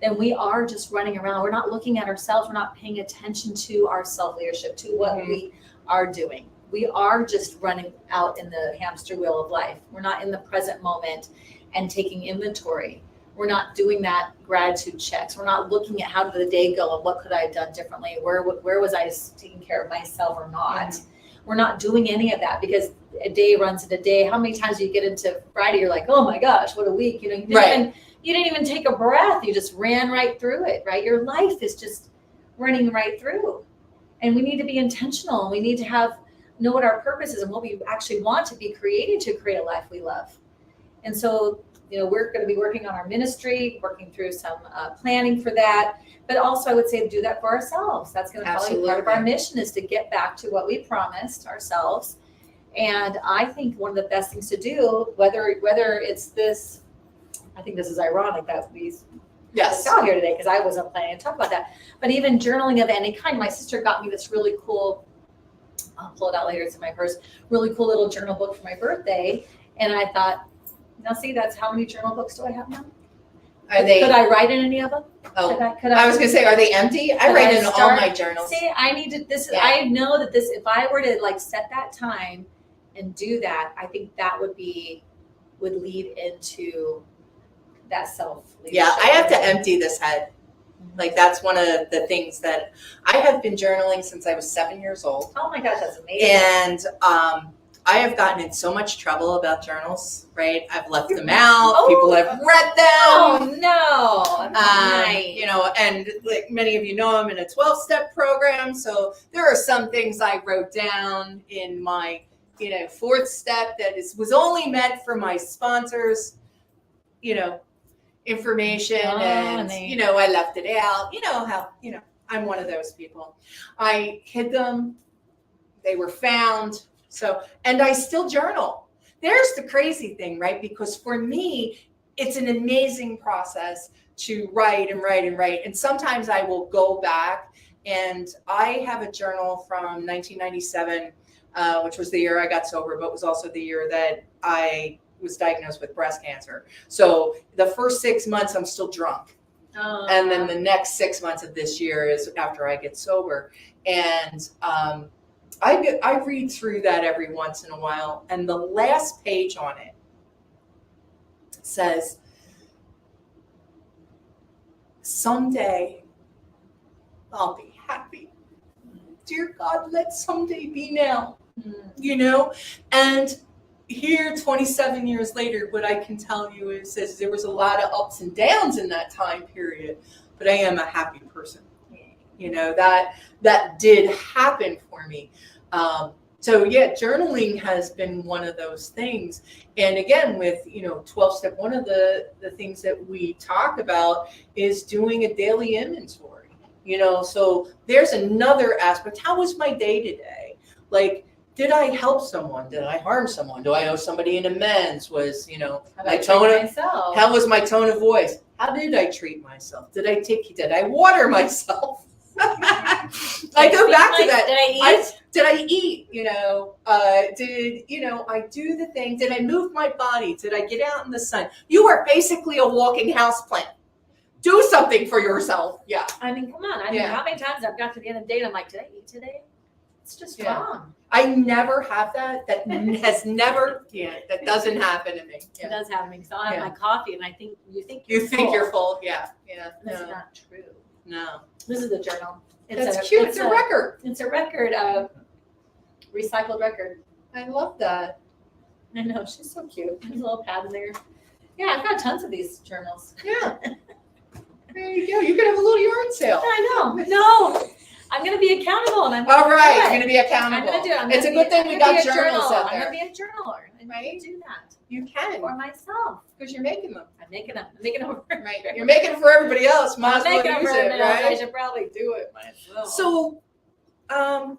Speaker 3: then we are just running around. We're not looking at ourselves. We're not paying attention to our self-leadership, to what we are doing. We are just running out in the hamster wheel of life. We're not in the present moment and taking inventory. We're not doing that gratitude checks. We're not looking at how did the day go and what could I have done differently? Where was I taking care of myself or not? We're not doing any of that because a day runs into a day. How many times do you get into Friday? You're like, oh my gosh, what a week. You know, you didn't even take a breath. You just ran right through it, right? Your life is just running right through. And we need to be intentional. We need to know what our purpose is and what we actually want to be created to create a life we love. And so, you know, we're going to be working on our ministry, working through some planning for that. But also, I would say do that for ourselves. That's going to probably be part of our mission is to get back to what we promised ourselves. And I think one of the best things to do, whether it's this, I think this is ironic that we out here today because I wasn't planning to talk about that. But even journaling of any kind, my sister got me this really cool, I'll pull it out later, it's in my purse, really cool little journal book for my birthday. And I thought, now see, that's how many journal books do I have now? Could I write in any of them?
Speaker 2: Oh,
Speaker 3: could I
Speaker 2: was going to say, are they empty? I write in all my journals.
Speaker 3: See, I need to, I know that this, if I were to like set that time and do that, I think that would lead into that self-leadership.
Speaker 2: Yeah, I have to empty this head. Like that's one of the things that I have been journaling since I was 7 years old.
Speaker 3: Oh my gosh, that's amazing.
Speaker 2: And I have gotten in so much trouble about journals, right? I've left them out. People have read them.
Speaker 3: Oh no. Nice.
Speaker 2: You know, and like many of you know, I'm in a 12-step program. So there are some things I wrote down in my, you know, 4th step that was only meant for my sponsors, you know, information. And, you know, I left it out. You know how, you know, I'm one of those people. I hid them. They were found. So, and I still journal. There's the crazy thing, right? Because for me, it's an amazing process to write and write and write. And sometimes I will go back and I have a journal from 1997, which was the year I got sober, but was also the year that I was diagnosed with breast cancer. So the first 6 months, I'm still drunk. And then the next 6 months of this year is after I get sober. And, I read through that every once in a while, and the last page on it says, someday I'll be happy. Dear God, let someday be now, you know? And here, 27 years later, what I can tell you is there was a lot of ups and downs in that time period, but I am a happy person. You know, that did happen for me. So yeah, journaling has been one of those things. And again, with, you know, 12-step, one of the things that we talk about is doing a daily inventory, you know, so there's another aspect. How was my day today? Like, did I help someone? Did I harm someone? Do I owe somebody an amends? Was, you know, how was my tone of voice? How did I treat myself? Did I water myself? I go back to that. Did I eat? You know, I do the thing? Did I move my body? Did I get out in the sun? You are basically a walking houseplant. Do something for yourself. Yeah.
Speaker 3: I mean, come on. I mean, how many times I've got to the end of the day and I'm like, did I eat today? It's just wrong.
Speaker 2: I never have that. That has never, that doesn't happen to me.
Speaker 3: It does happen to me. So I have my coffee and I think you think
Speaker 2: you're full. Yeah.
Speaker 3: That's not true.
Speaker 2: No.
Speaker 3: This is a journal.
Speaker 2: That's cute. It's a record.
Speaker 3: It's a record, recycled record.
Speaker 2: I love that.
Speaker 3: I know, she's so cute. There's a little pad in there. Yeah, I've got tons of these journals.
Speaker 2: Yeah. There you go. You could have a little yard sale.
Speaker 3: I know. No. I'm going to be accountable. And I'm
Speaker 2: all right. You're going to be accountable.
Speaker 3: I'm going to do it.
Speaker 2: It's a good thing we got journals out there.
Speaker 3: I'm going to be a journaler. And I do that.
Speaker 2: You can.
Speaker 3: For myself.
Speaker 2: Because you're making them.
Speaker 3: I'm making them. I'm making them.
Speaker 2: Right. You're making it for everybody else. Might as well use it, right?
Speaker 3: I should probably do it myself.
Speaker 2: So, I'm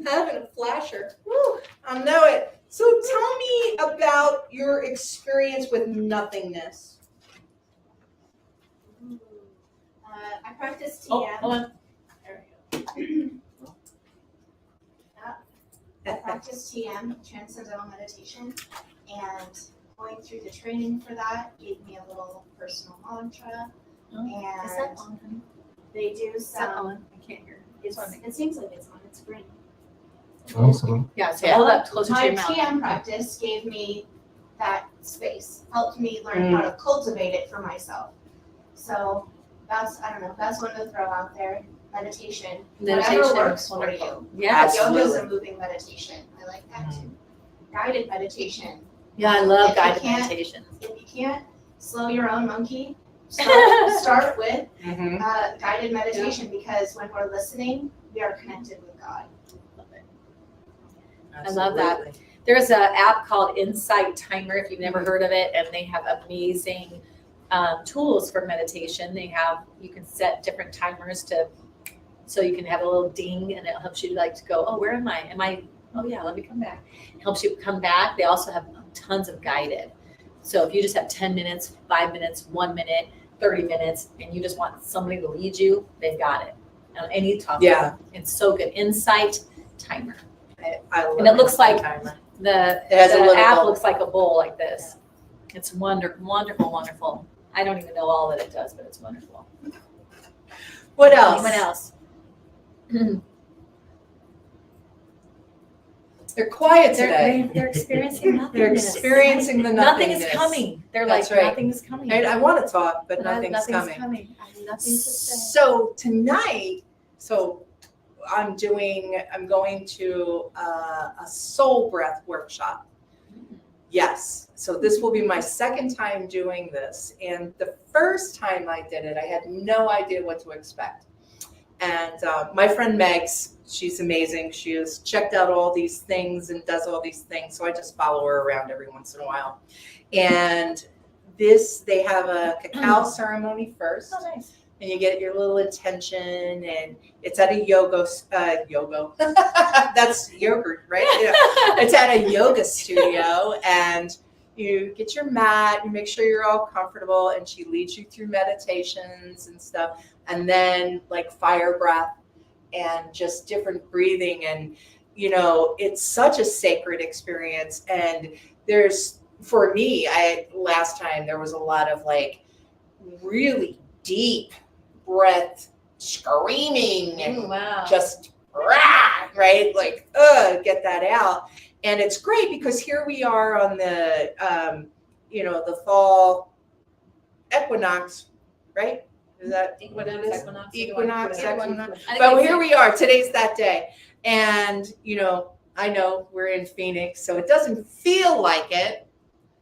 Speaker 2: having a flasher. Woo, I know it. So tell me about your experience with nothingness.
Speaker 6: I practice TM.
Speaker 3: Oh, hold on.
Speaker 6: There we go. I practice TM, Transcendental Meditation, and going through the training for that gave me a little personal mantra.
Speaker 3: Oh, is that
Speaker 6: And
Speaker 3: on, honey?
Speaker 6: they do
Speaker 3: Is that
Speaker 6: some,
Speaker 3: on? I can't hear.
Speaker 6: it seems like it's on, it's green.
Speaker 7: Awesome.
Speaker 3: Yeah, so
Speaker 2: Yeah.
Speaker 3: hold up closer to
Speaker 6: My
Speaker 3: your mouth.
Speaker 6: TM practice gave me that space, helped me learn how to cultivate it for myself. So that's, I don't know, that's one to throw out there. Meditation,
Speaker 3: Meditation
Speaker 6: whatever
Speaker 3: is
Speaker 6: works for
Speaker 3: wonderful.
Speaker 6: you.
Speaker 3: Yes.
Speaker 6: Yoga is a
Speaker 2: Absolutely.
Speaker 6: moving meditation. I like that too. Guided meditation.
Speaker 3: Yeah, I love
Speaker 6: If you
Speaker 3: guided
Speaker 6: can't-
Speaker 3: meditation.
Speaker 6: If you can't slow your own monkey, start with
Speaker 2: Mhm.
Speaker 6: guided meditation, because when we're listening, we are connected with God.
Speaker 3: I love that. There's an app called Insight Timer, if you've never heard of it, and they have amazing tools for meditation. You can set different timers so you can have a little ding, and it helps you to go, oh, where am I? Oh yeah, let me come back. It helps you come back. They also have tons of guided. So if you just have 10 minutes, 5 minutes, 1 minute, 30 minutes, and you just want somebody to lead you, they've got it. On any topic.
Speaker 2: Yeah.
Speaker 3: It's so good. Insight Timer.
Speaker 2: I love
Speaker 3: And it looks like
Speaker 2: timer.
Speaker 3: The
Speaker 2: It has a little
Speaker 3: app
Speaker 2: bowl.
Speaker 3: looks like a bowl like this. It's wonderful, wonderful. I don't even know all that it does, but it's wonderful.
Speaker 2: What else?
Speaker 3: Anyone else?
Speaker 2: They're quiet today.
Speaker 3: They're experiencing nothing.
Speaker 2: They're experiencing the
Speaker 3: Nothing
Speaker 2: nothingness.
Speaker 3: is coming. They're
Speaker 2: That's
Speaker 3: like,
Speaker 2: right.
Speaker 3: nothing is coming.
Speaker 2: Right? I want to talk, but
Speaker 3: And
Speaker 2: nothing's coming.
Speaker 3: I have nothing to say.
Speaker 2: So tonight, I'm going to a soul breath workshop. Yes. So this will be my second time doing this. And the first time I did it, I had no idea what to expect. And my friend Megs, she's amazing. She has checked out all these things and does all these things. So I just follow her around every once in a while. And they have a cacao ceremony first.
Speaker 3: Oh, nice.
Speaker 2: And you get your little intention, and it's at a yoga. That's yogurt, right? Yeah. It's at a yoga studio, and you get your mat, you make sure you're all comfortable, and she leads you through meditations and stuff, and then fire breath and just different breathing. And, it's such a sacred experience. And for me, last time there was a lot of really deep breath, screaming, and
Speaker 3: Wow.
Speaker 2: just right, get that out. And it's great because here we are on the the fall equinox, right? Is that what it is? Equinox. But here we are. Today's that day. And I know we're in Phoenix, so it doesn't feel like it.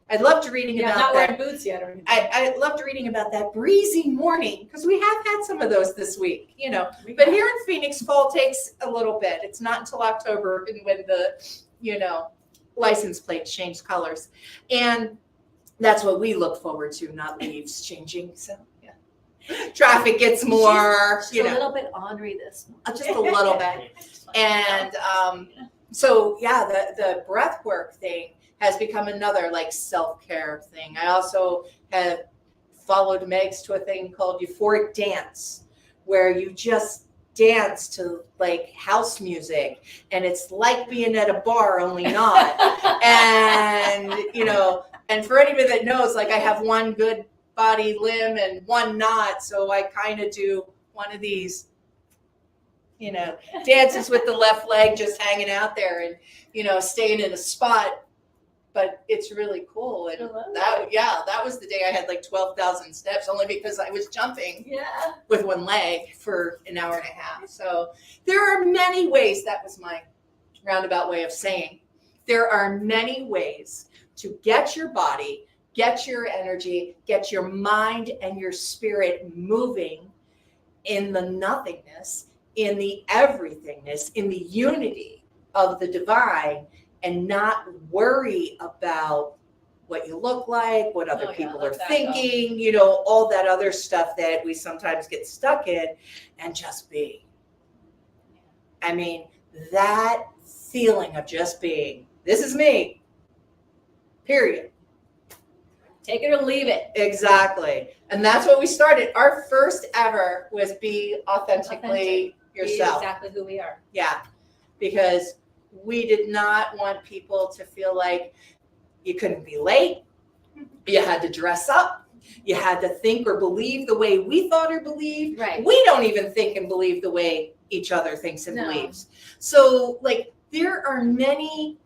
Speaker 2: I loved reading
Speaker 3: Yeah,
Speaker 2: about
Speaker 3: not
Speaker 2: that.
Speaker 3: wearing boots yet or anything.
Speaker 2: I loved reading about that breezy morning, because we have had some of those this week, But here in Phoenix, fall takes a little bit. It's not until October when the, license plates change colors. And that's what we look forward to, not leaves changing. So, yeah. Traffic gets more,
Speaker 3: She's a little bit ornery this morning.
Speaker 2: just a little bit. And so, yeah, the breath work thing has become another self-care thing. I also have followed Megs to a thing called euphoric dance, where you just dance to house music, and it's like being at a bar, only not. And and for anybody that knows, I have one good body limb and one not, so I kind of do one of these dances with the left leg just hanging out there, and staying in a spot. But it's really cool. And that was the day I had 12,000 steps, only because I was jumping with one leg for an hour and a half. So there are many ways. That was my roundabout way of saying there are many ways to get your body, get your energy, get your mind and your spirit moving in the nothingness, in the everythingness, in the unity of the divine, and not worry about what you look like, what other people are thinking, all that other stuff that we sometimes get stuck in, and just be. I mean, that feeling of just being, this is me, period.
Speaker 3: Take it or leave it.
Speaker 2: Exactly. And that's what we started. Our first ever was be authentically yourself.
Speaker 3: Be exactly who we are.
Speaker 2: Yeah. Because we did not want people to feel like you couldn't be late, You had to dress up. You had to think or believe the way we thought or believed.
Speaker 3: Right.
Speaker 2: We don't even think and believe the way each other thinks and
Speaker 3: No.
Speaker 2: believes. So, like, there are many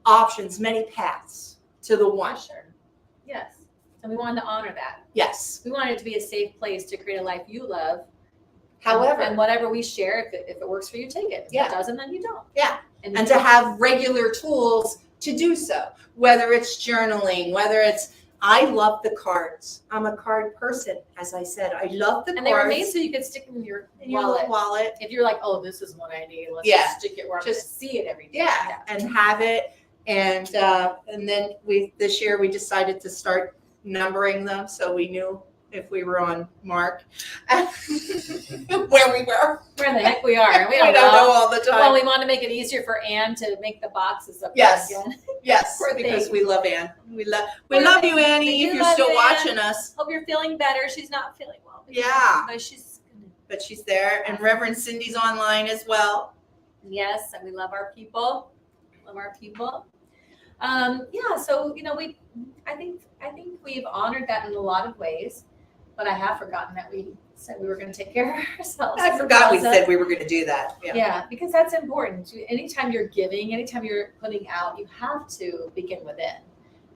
Speaker 2: options, many paths to the one.
Speaker 3: For sure. Yes. And we wanted to honor that.
Speaker 2: Yes.
Speaker 3: We wanted it to be a safe place to create a life you love.
Speaker 2: However,
Speaker 3: and whatever we share, if it works for you, take it. If
Speaker 2: Yeah.
Speaker 3: it doesn't, then you don't.
Speaker 2: Yeah.
Speaker 3: And
Speaker 2: to have regular tools to do so, whether it's journaling, whether it's, I love the cards. I'm a card person, as I said. I love the
Speaker 3: and they were
Speaker 2: cards
Speaker 3: made so you could stick them in your
Speaker 2: in your
Speaker 3: wallet.
Speaker 2: little wallet.
Speaker 3: If you're like, oh, this is what I need, let's
Speaker 2: Yeah.
Speaker 3: just stick it where I'm going to see it every day.
Speaker 2: Yeah, and have it. And then this year we decided to start numbering them so we knew if we were on mark, where we were.
Speaker 3: Where the heck we are. We
Speaker 2: We
Speaker 3: don't
Speaker 2: don't know
Speaker 3: know.
Speaker 2: all the time.
Speaker 3: Well, we want to make it easier for Anne to make the boxes up
Speaker 2: Yes.
Speaker 3: there again.
Speaker 2: Yes,
Speaker 3: Poor
Speaker 2: because
Speaker 3: thing.
Speaker 2: we love Anne. We love
Speaker 3: Poor
Speaker 2: you,
Speaker 3: thing.
Speaker 2: Annie.
Speaker 3: We
Speaker 2: If
Speaker 3: do
Speaker 2: you're
Speaker 3: love
Speaker 2: still
Speaker 3: you, Anne.
Speaker 2: watching us.
Speaker 3: Hope you're feeling better. She's not feeling well.
Speaker 2: Yeah.
Speaker 3: But she's
Speaker 2: But she's there, and Reverend Cindy's online as well.
Speaker 3: yes, and we love our people. Love our people. Yeah, so I think we've honored that in a lot of ways, but I have forgotten that we said we were going to take care of ourselves.
Speaker 2: I forgot we said we were going to do that.
Speaker 3: Yeah, because that's important. Anytime you're giving, anytime you're putting out, you have to begin within.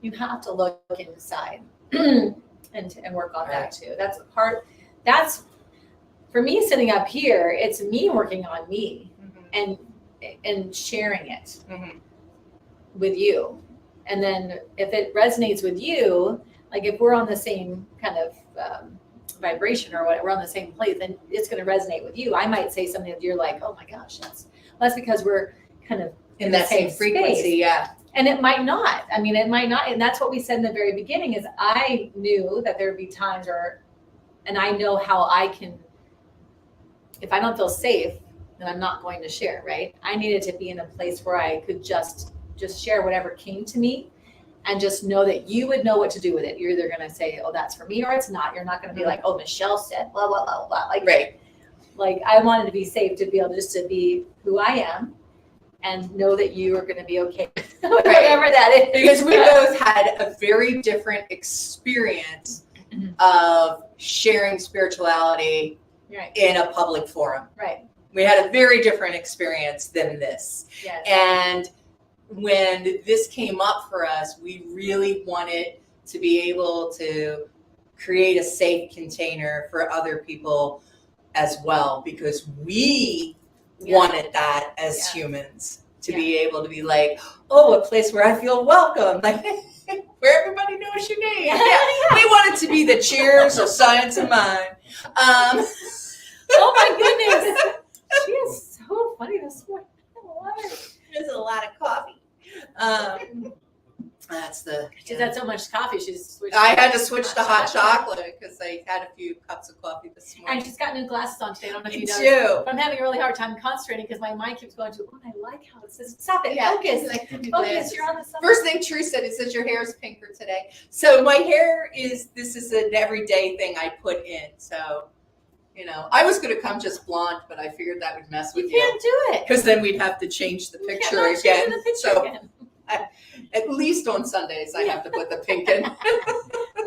Speaker 3: You have to look inside and work on that too. That's a part. That's for me sitting up here. It's me working on me and sharing it
Speaker 2: Mhm.
Speaker 3: with you. And then if it resonates with you, like if we're on the same kind of vibration or whatever, we're on the same place, then it's going to resonate with you. I might say something that you're like, oh my gosh, that's because we're kind of
Speaker 2: In that same frequency,
Speaker 3: space.
Speaker 2: yeah.
Speaker 3: And it might not. I mean, it might not. And that's what we said in the very beginning is I knew that there would be times and I know how I can, if I don't feel safe, then I'm not going to share, right? I needed to be in a place where I could just share whatever came to me and just know that you would know what to do with it. You're either going to say, oh, that's for me or it's not. You're not going to be like, oh, Michelle said, blah, blah, blah, blah. Like I wanted to be safe to be able just to be who I am and know that you are going to be okay. Whatever that is.
Speaker 2: Because we both had a very different experience of sharing spirituality
Speaker 3: Right.
Speaker 2: in a public forum.
Speaker 3: Right.
Speaker 2: We had a very different experience than this.
Speaker 3: Yes.
Speaker 2: And when this came up for us, we really wanted to be able to create a safe container for other people as well, because we wanted that as humans to be able to be like, oh, a place where I feel welcome, like where everybody knows your name. Yeah. We wanted to be the Cheers of Science of Mind.
Speaker 3: Oh my goodness. She is so funny this morning. I love her.
Speaker 2: There's a lot of coffee. That's the.
Speaker 3: She's had so much coffee. She's switched.
Speaker 2: I had to switch to hot chocolate because I had a few cups of coffee this morning.
Speaker 3: And she's got new glasses on today. I don't know if
Speaker 2: Me
Speaker 3: you know.
Speaker 2: too.
Speaker 3: But I'm having a really hard time concentrating because my mind keeps going to, oh, I like how it says, stop it,
Speaker 2: Yeah,
Speaker 3: focus.
Speaker 2: like the new
Speaker 3: Focus,
Speaker 2: glasses.
Speaker 3: you're on the sun.
Speaker 2: First thing True said, it says your hair is pinker today. So my hair this is an everyday thing I put in. So, I was going to come just blonde, but I figured that would mess with
Speaker 3: You can't do it.
Speaker 2: because then we'd have to change the
Speaker 3: You
Speaker 2: picture
Speaker 3: cannot change
Speaker 2: again.
Speaker 3: the picture
Speaker 2: So
Speaker 3: again.
Speaker 2: at least on Sundays, I have to put the pink in.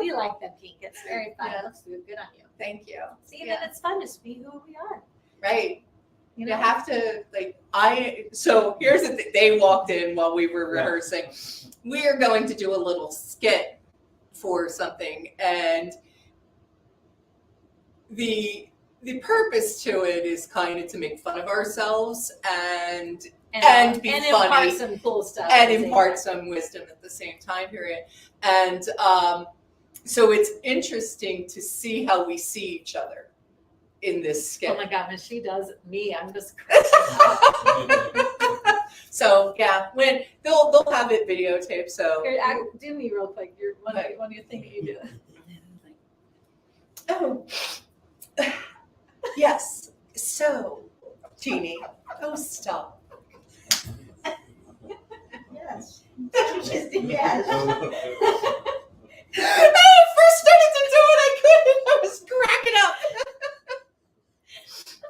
Speaker 3: We like the pink. It's very fun.
Speaker 2: Yeah.
Speaker 3: It looks good on you.
Speaker 2: Thank you.
Speaker 3: See, then it's fun to be who we are.
Speaker 2: Right.
Speaker 3: You
Speaker 2: You
Speaker 3: know?
Speaker 2: have to so here's the thing. They walked in while we were rehearsing. We are going to do a little skit for something, and the purpose to it is kind of to make fun of ourselves and be
Speaker 3: and
Speaker 2: funny
Speaker 3: impart some cool stuff.
Speaker 2: and impart some wisdom at the same time period. And so it's interesting to see how we see each other in this skit.
Speaker 3: Oh my God, when she does me, I'm just
Speaker 2: So yeah, when they'll have it videotaped. So
Speaker 3: Here, do me real quick. You're one of your things that you do.
Speaker 2: oh yes. So Jeannie, oh stop.
Speaker 6: Yes. Yes.
Speaker 2: When I first started to do it, I couldn't. I was cracking up.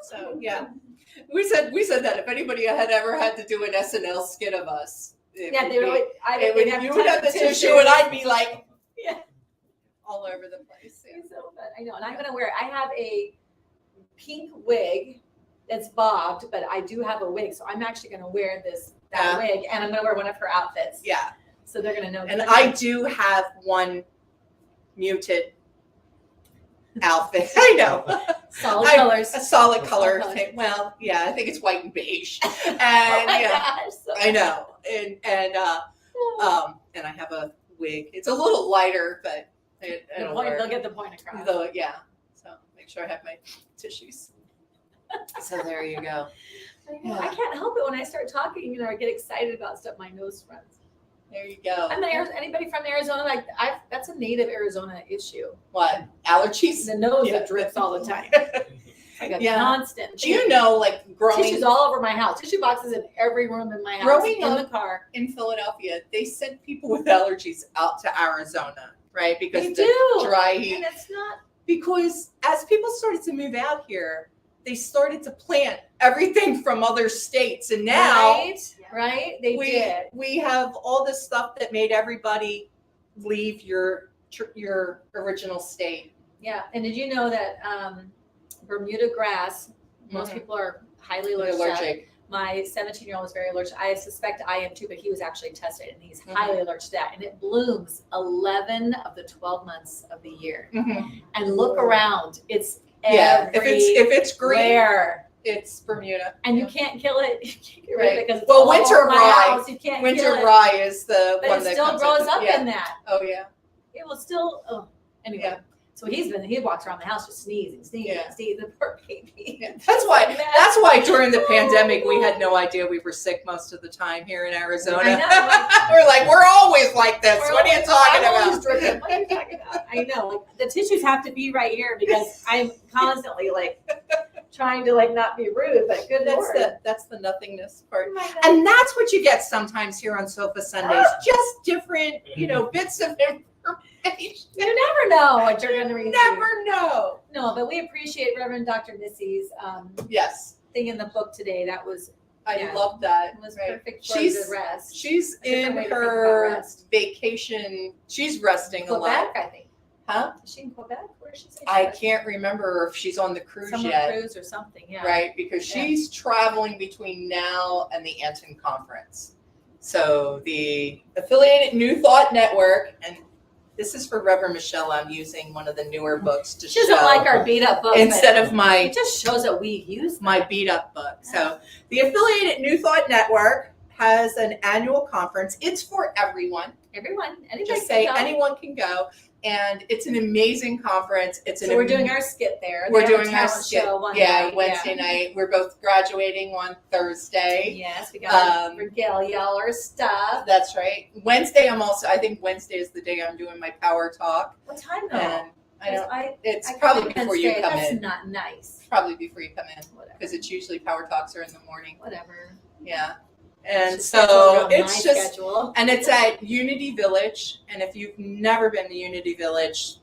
Speaker 2: So yeah, we said that if anybody had ever had to do an SNL skit of us,
Speaker 3: Yeah, they would.
Speaker 2: you would have the tissue, and I'd be like all over the place. Yeah.
Speaker 3: It's so fun. I know. And I'm going to wear, I have a pink wig that's bobbed, but I do have a wig. So I'm actually going to wear that wig, and I'm going to wear one of her outfits.
Speaker 2: Yeah.
Speaker 3: So they're going to know.
Speaker 2: And I do have one muted outfit. I know.
Speaker 3: Solid colors.
Speaker 2: A solid color
Speaker 3: colors.
Speaker 2: thing. Well, yeah, I think it's white and beige. And
Speaker 3: Oh my
Speaker 2: yeah,
Speaker 3: gosh, so
Speaker 2: I know. And I have a wig. It's a little lighter, but it'll work.
Speaker 3: they'll get the point across.
Speaker 2: Though, yeah. So make sure I have my tissues. So there you go.
Speaker 3: I know. I can't help it when I start talking, I get excited about stuff. My nose runs.
Speaker 2: There you go.
Speaker 3: And anybody from Arizona, that's a native Arizona issue.
Speaker 2: What? Allergies?
Speaker 3: The nose
Speaker 2: Yeah.
Speaker 3: that drips all the time. Like a
Speaker 2: Yeah.
Speaker 3: constant.
Speaker 2: Do you know, like growing
Speaker 3: Tissues all over my house. Tissue boxes in every room in my house.
Speaker 2: Growing
Speaker 3: in
Speaker 2: up-
Speaker 3: the car.
Speaker 2: in Philadelphia, they sent people with allergies out to Arizona, right? Because
Speaker 3: They
Speaker 2: the
Speaker 3: do.
Speaker 2: dry
Speaker 3: And
Speaker 2: heat.
Speaker 3: it's not.
Speaker 2: Because as people started to move out here, they started to plant everything from other states, and now
Speaker 3: Right? They did.
Speaker 2: we have all this stuff that made everybody leave your original state.
Speaker 3: Yeah. And did you know that Bermuda grass, most
Speaker 2: Mhm.
Speaker 3: people are highly
Speaker 2: They're
Speaker 3: allergic.
Speaker 2: allergic.
Speaker 3: My 17-year-old is very allergic. I suspect I am too, but he was actually tested and he's
Speaker 2: Mhm.
Speaker 3: highly allergic to that. And it blooms 11 of the 12 months of the year.
Speaker 2: Mhm.
Speaker 3: And look around. It's
Speaker 2: Yeah, if it's green,
Speaker 3: everywhere.
Speaker 2: it's Bermuda.
Speaker 3: And you can't kill it. You can't get rid of it because it's
Speaker 2: Well,
Speaker 3: all
Speaker 2: winter
Speaker 3: over my
Speaker 2: rye-
Speaker 3: house. You can't
Speaker 2: Winter
Speaker 3: kill it.
Speaker 2: rye is the
Speaker 3: But
Speaker 2: one
Speaker 3: it
Speaker 2: that
Speaker 3: still
Speaker 2: comes
Speaker 3: grows up
Speaker 2: yeah.
Speaker 3: in that.
Speaker 2: Oh yeah.
Speaker 3: It will still, anyway.
Speaker 2: Yeah.
Speaker 3: So he walks around the house just sneezing,
Speaker 2: Yeah.
Speaker 3: the poor baby.
Speaker 2: Yeah, that's why during the pandemic we had no idea we were sick most of the time here in Arizona.
Speaker 3: I know.
Speaker 2: We're like, we're always like this. What are you talking
Speaker 3: I'm always
Speaker 2: about?
Speaker 3: dripping. What are you talking about? I know. Like, the tissues have to be right here because I'm constantly trying to not be rude, but good Lord.
Speaker 2: That's the nothingness part.
Speaker 3: Oh my God.
Speaker 2: And that's what you get sometimes here on Sofa Sundays. Just different, bits of information.
Speaker 3: You never know what you're going to receive.
Speaker 2: Never know.
Speaker 3: No, but we appreciate Reverend Dr. Missy's
Speaker 2: Yes.
Speaker 3: thing in the book today. That was
Speaker 2: I love that.
Speaker 3: was
Speaker 2: Right.
Speaker 3: perfect for
Speaker 2: She's-
Speaker 3: the rest.
Speaker 2: She's
Speaker 3: A different
Speaker 2: in
Speaker 3: way to think about
Speaker 2: her
Speaker 3: rest.
Speaker 2: vacation. She's resting a lot.
Speaker 3: Quebec, I think.
Speaker 2: Huh?
Speaker 3: Is she in Quebec? Where is she? Say
Speaker 2: I
Speaker 3: she was?
Speaker 2: can't remember if she's on the cruise
Speaker 3: Summer
Speaker 2: yet.
Speaker 3: cruise or something. Yeah.
Speaker 2: Right, because
Speaker 3: Yeah.
Speaker 2: she's traveling between now and the Anton Conference. So the Affiliated New Thought Network, and this is for Reverend Michelle. I'm using one of the newer books to
Speaker 3: She doesn't
Speaker 2: show
Speaker 3: like our beat up book.
Speaker 2: instead of
Speaker 3: but
Speaker 2: my
Speaker 3: it just shows that we use
Speaker 2: my beat up book. So the Affiliated New Thought Network has an annual conference. It's for everyone.
Speaker 3: everyone. Anybody
Speaker 2: Just
Speaker 3: can
Speaker 2: say
Speaker 3: go.
Speaker 2: anyone can go, and it's an amazing conference. It's
Speaker 3: So we're doing our skit there. They
Speaker 2: we're
Speaker 3: have a
Speaker 2: doing our
Speaker 3: talent
Speaker 2: skit.
Speaker 3: show one
Speaker 2: Yeah,
Speaker 3: night.
Speaker 2: Wednesday night. We're both graduating on Thursday.
Speaker 3: Yes, we got to
Speaker 2: Um,
Speaker 3: regale y'all our stuff.
Speaker 2: That's right. Wednesday, I think Wednesday is the day I'm doing my power talk.
Speaker 3: What time though?
Speaker 2: And I don't, it's
Speaker 3: I
Speaker 2: probably
Speaker 3: come
Speaker 2: before you
Speaker 3: Wednesday.
Speaker 2: come
Speaker 3: That's
Speaker 2: in.
Speaker 3: not nice.
Speaker 2: Probably before you come in,
Speaker 3: Whatever.
Speaker 2: because it's usually power talks are in the morning.
Speaker 3: Whatever.
Speaker 2: Yeah. And
Speaker 3: Just
Speaker 2: so
Speaker 3: schedule around
Speaker 2: it's
Speaker 3: my
Speaker 2: just,
Speaker 3: schedule.
Speaker 2: and it's at Unity Village. And if you've never been to Unity Village,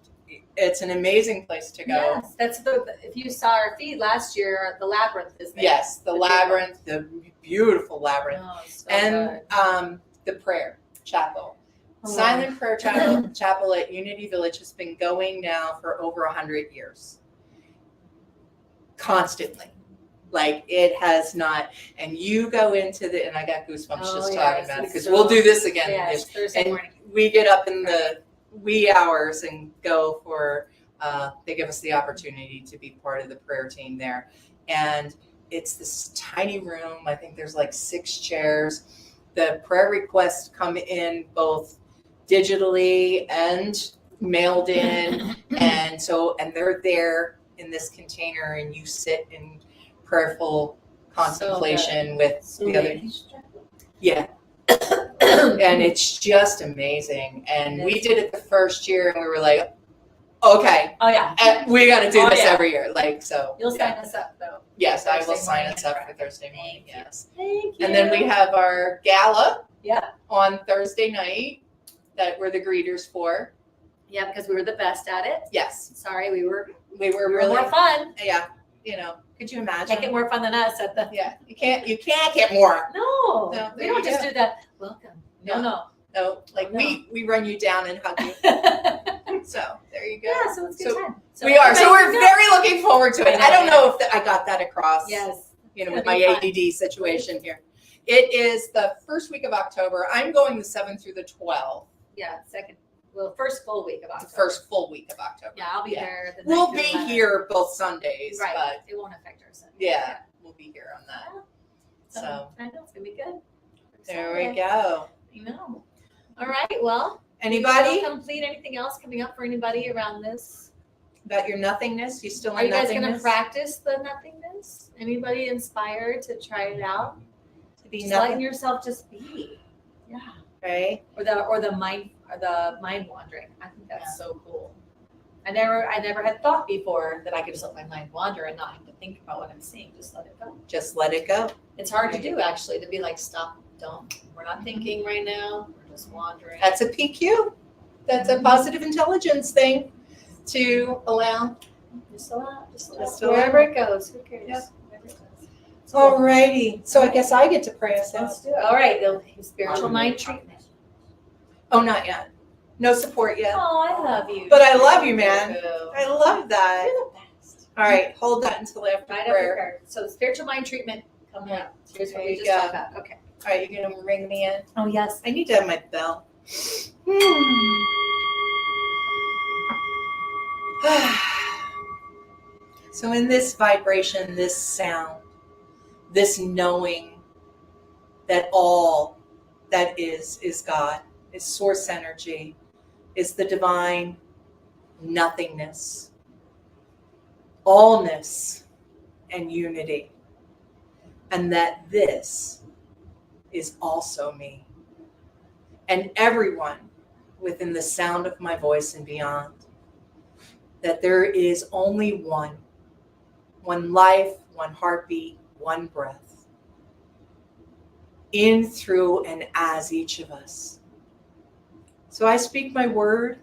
Speaker 2: it's an amazing place to go.
Speaker 3: Yes, that's if you saw our feed last year, the labyrinth is there.
Speaker 2: Yes, the
Speaker 3: The
Speaker 2: labyrinth, the beautiful labyrinth,
Speaker 3: Oh, so
Speaker 2: and
Speaker 3: good.
Speaker 2: the prayer chapel.
Speaker 3: Oh.
Speaker 2: Silent Prayer Chapel at Unity Village has been going now for over 100 years. Constantly. Like it has not, and you go into and I got goosebumps just talking about it, because we'll do this again.
Speaker 3: Yes, Thursday
Speaker 2: And
Speaker 3: morning.
Speaker 2: we get up in the wee hours and go for, they give us the opportunity to be part of the prayer team there. And it's this tiny room. I think there's like 6 chairs. The prayer requests come in both digitally and mailed in. And they're there in this container, and you sit in prayerful contemplation with the other. Yeah. And it's just amazing. And we did it the first year, and we were like, okay,
Speaker 3: Oh yeah.
Speaker 2: we got to do
Speaker 3: Oh,
Speaker 2: this
Speaker 3: yeah.
Speaker 2: every year. Like, so.
Speaker 3: You'll
Speaker 2: yeah.
Speaker 3: sign us up though.
Speaker 2: Yes, I will
Speaker 3: Thursday
Speaker 2: sign
Speaker 3: morning
Speaker 2: us up
Speaker 3: and
Speaker 2: for Thursday morning.
Speaker 3: Thank you.
Speaker 2: Yes.
Speaker 3: Thank you.
Speaker 2: And then we have our gala
Speaker 3: Yeah.
Speaker 2: on Thursday night that we're the greeters for.
Speaker 3: Yeah, because we were the best at it.
Speaker 2: Yes,
Speaker 3: Sorry, we were
Speaker 2: we were really,
Speaker 3: more fun.
Speaker 2: yeah, could you imagine?
Speaker 3: Make it more fun than us at the.
Speaker 2: Yeah, you can't get more.
Speaker 3: No,
Speaker 2: No,
Speaker 3: we
Speaker 2: there
Speaker 3: don't
Speaker 2: you
Speaker 3: just
Speaker 2: go.
Speaker 3: do that. Welcome. No.
Speaker 2: No, like
Speaker 3: No.
Speaker 2: we run you down and hug you.
Speaker 3: No.
Speaker 2: So there there you go.
Speaker 3: Yeah, so it's a good
Speaker 2: So
Speaker 3: time. So
Speaker 2: we are. So we're
Speaker 3: everybody-
Speaker 2: very looking forward to it.
Speaker 3: I
Speaker 2: I don't
Speaker 3: know,
Speaker 2: know if I got that across.
Speaker 3: Yes.
Speaker 2: You know,
Speaker 3: It's
Speaker 2: with
Speaker 3: gonna
Speaker 2: my
Speaker 3: be fun.
Speaker 2: ADD situation here. It is the first week of October. I'm going the 7th through the 12th.
Speaker 3: Yeah, first full week of
Speaker 2: The
Speaker 3: October.
Speaker 2: first full week of October.
Speaker 3: Yeah, I'll be
Speaker 2: Yeah.
Speaker 3: there. The
Speaker 2: We'll
Speaker 3: 9th
Speaker 2: be
Speaker 3: through 11th.
Speaker 2: here both Sundays,
Speaker 3: Right.
Speaker 2: but
Speaker 3: It won't affect our Sunday.
Speaker 2: yeah, we'll be here on that. So
Speaker 3: I know it's gonna be good.
Speaker 2: there we
Speaker 3: Excited.
Speaker 2: go.
Speaker 3: I know. All right. Well,
Speaker 2: Anybody
Speaker 3: complete anything else coming up for anybody around this?
Speaker 2: about your nothingness? You still
Speaker 3: Are
Speaker 2: in
Speaker 3: you guys going to
Speaker 2: nothingness?
Speaker 3: practice the nothingness? Anybody inspired to try it out?
Speaker 2: To be
Speaker 3: Just letting
Speaker 2: nothing,
Speaker 3: yourself just be. Yeah.
Speaker 2: right?
Speaker 3: Or the mind wandering. I think that's so cool. I never had thought before that I could just let my mind wander and not have to think about what I'm seeing. Just let it go.
Speaker 2: Just let it go.
Speaker 3: It's hard to do actually, to be like, stop, don't. We're not thinking right now. We're just wandering.
Speaker 2: That's a PQ. That's a positive intelligence thing to allow.
Speaker 3: Just allow.
Speaker 2: Just
Speaker 3: Wherever it goes, who cares?
Speaker 2: Yep.
Speaker 3: Wherever it goes.
Speaker 2: Alrighty. So I guess I get to pray us
Speaker 3: Let's
Speaker 2: out.
Speaker 3: do it. All right, the spiritual mind treatment.
Speaker 2: Oh, not yet. No support yet.
Speaker 3: Oh, I love you.
Speaker 2: But I love you, man.
Speaker 3: Boo.
Speaker 2: I love that.
Speaker 3: You're the best.
Speaker 2: All right, hold that until after
Speaker 3: Right after
Speaker 2: prayer.
Speaker 3: prayer. So the spiritual mind treatment coming
Speaker 2: Yeah.
Speaker 3: up. Here's what
Speaker 2: There
Speaker 3: we
Speaker 2: you
Speaker 3: just
Speaker 2: go.
Speaker 3: talked about. Okay.
Speaker 2: All right, you're gonna ring me in.
Speaker 3: Oh yes.
Speaker 2: I need to have my bell. So in this vibration, this sound, this knowing that all that is God, is source energy, is the divine nothingness, allness and unity, and that this is also me and everyone within the sound of my voice and beyond, that there is only one life, one heartbeat, one breath, in, through, and as each of us. So I speak my word,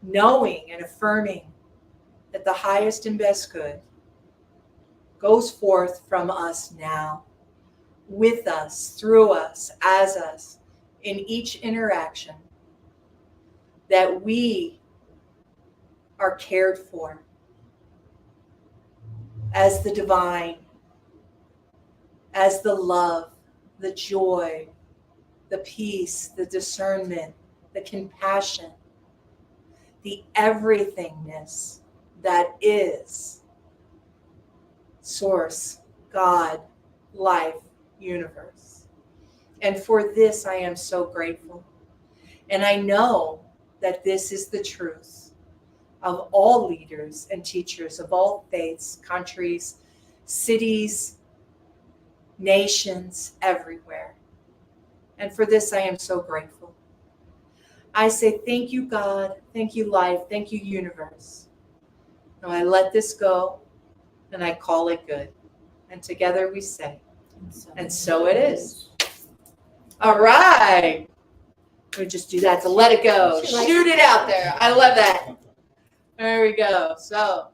Speaker 2: knowing and affirming that the highest and best good goes forth from us now, with us, through us, as us, in each interaction, that we are cared for as the divine, as the love, the joy, the peace, the discernment, the compassion, the everythingness that is source, God, life, universe. And for this, I am so grateful. And I know that this is the truth of all leaders and teachers of all faiths, countries, cities, nations, everywhere. And for this, I am so grateful. I say, thank you, God. Thank you, life. Thank you, universe. Now I let this go and I call it good. And together we say, and so it is. All right. We just do that to let it go.
Speaker 3: She likes
Speaker 2: Shoot it out there. I love that. There we go. So,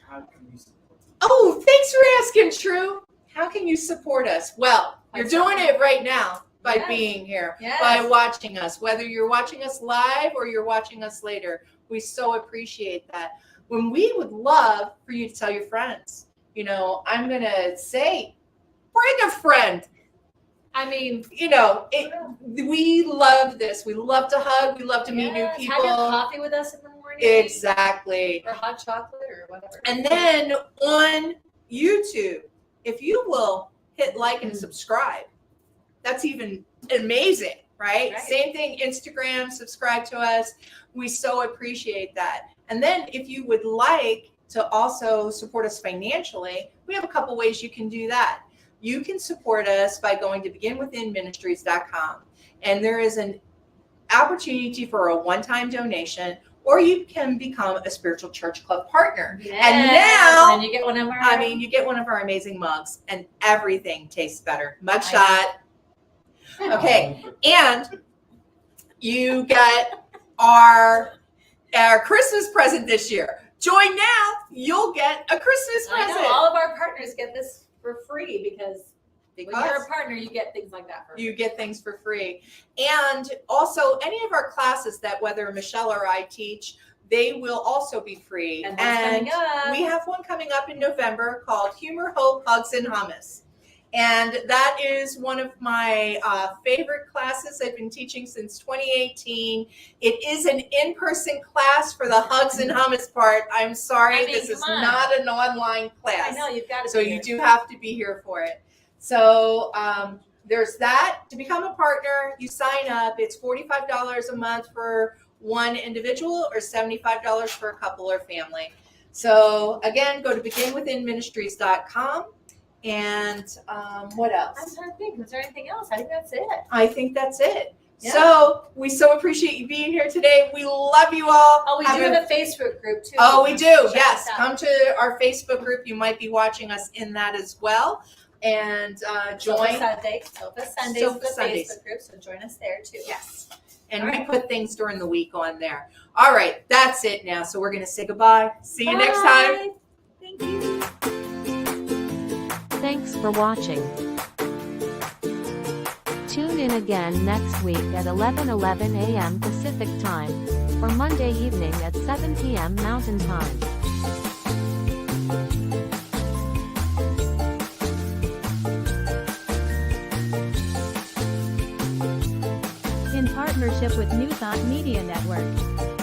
Speaker 4: How can we support you?
Speaker 2: oh, thanks for asking, True. How can you support us? Well, you're doing it right now by
Speaker 3: Yes.
Speaker 2: being here,
Speaker 3: Yes.
Speaker 2: by watching us, whether you're watching us live or you're watching us later. We so appreciate that. When we would love for you to tell your friends, you know, I'm going to say, bring a friend.
Speaker 3: I mean,
Speaker 2: You know, we love this. We love to hug. We love to meet new
Speaker 3: yes,
Speaker 2: people.
Speaker 3: have your coffee with us in the morning.
Speaker 2: Exactly.
Speaker 3: Or hot chocolate or whatever.
Speaker 2: And then on YouTube, if you will hit like and subscribe, that's even amazing, right?
Speaker 3: Right.
Speaker 2: Same thing, Instagram, subscribe to us. We so appreciate that. And then if you would like to also support us financially, we have a couple ways you can do that. You can support us by going to beginwithinministries.com. And there is an opportunity for a one-time donation, or you can become a spiritual church club partner.
Speaker 3: Yes.
Speaker 2: And now,
Speaker 3: then you get one of our.
Speaker 2: I mean, you get one of our amazing mugs and everything tastes better. Mug
Speaker 3: I
Speaker 2: shot. Okay. And you get our Christmas present this year. Join now, you'll get a Christmas
Speaker 3: I
Speaker 2: present.
Speaker 3: know all of our partners get this for free because When you're a partner, you get things like that for free.
Speaker 2: You get things for free. And also, any of our classes that whether Michelle or I teach, they will also be free.
Speaker 3: And what's coming up?
Speaker 2: We have one coming up in November called Humor, Hope, Hugs, and Hummus. And that is one of my favorite classes. I've been teaching since 2018. It is an in-person class for the hugs and hummus part. I'm sorry, this is not an online class.
Speaker 3: I know, you've got to
Speaker 2: So you do have to be here for it. So there's that. To become a partner, you sign up. It's $45 a month for one individual or $75 for a couple or family. So again, go to beginwithinministries.com. And what else?
Speaker 3: I'm trying to think. Was there anything else? I think that's it.
Speaker 2: I think that's it.
Speaker 3: Yeah.
Speaker 2: So we so appreciate you being here today. We love you all.
Speaker 3: Oh, we do have a Facebook group too.
Speaker 2: Oh, we do.
Speaker 3: Check
Speaker 2: Yes.
Speaker 3: us out.
Speaker 2: Come to our Facebook group. You might be watching us in that as well. And join.
Speaker 3: Sofa Sundays is the Facebook group, so join us there too.
Speaker 2: Yes. And
Speaker 3: All
Speaker 2: we
Speaker 3: right.
Speaker 2: put things during the week on there. All right. That's it now. So we're going to say goodbye. See you next time.
Speaker 3: Bye. Thank you.
Speaker 8: Thanks for watching. Tune in again next week at 11:11 a.m. Pacific Time, or Monday evening at 7 p.m. Mountain Time. In partnership with New Thought Media Network.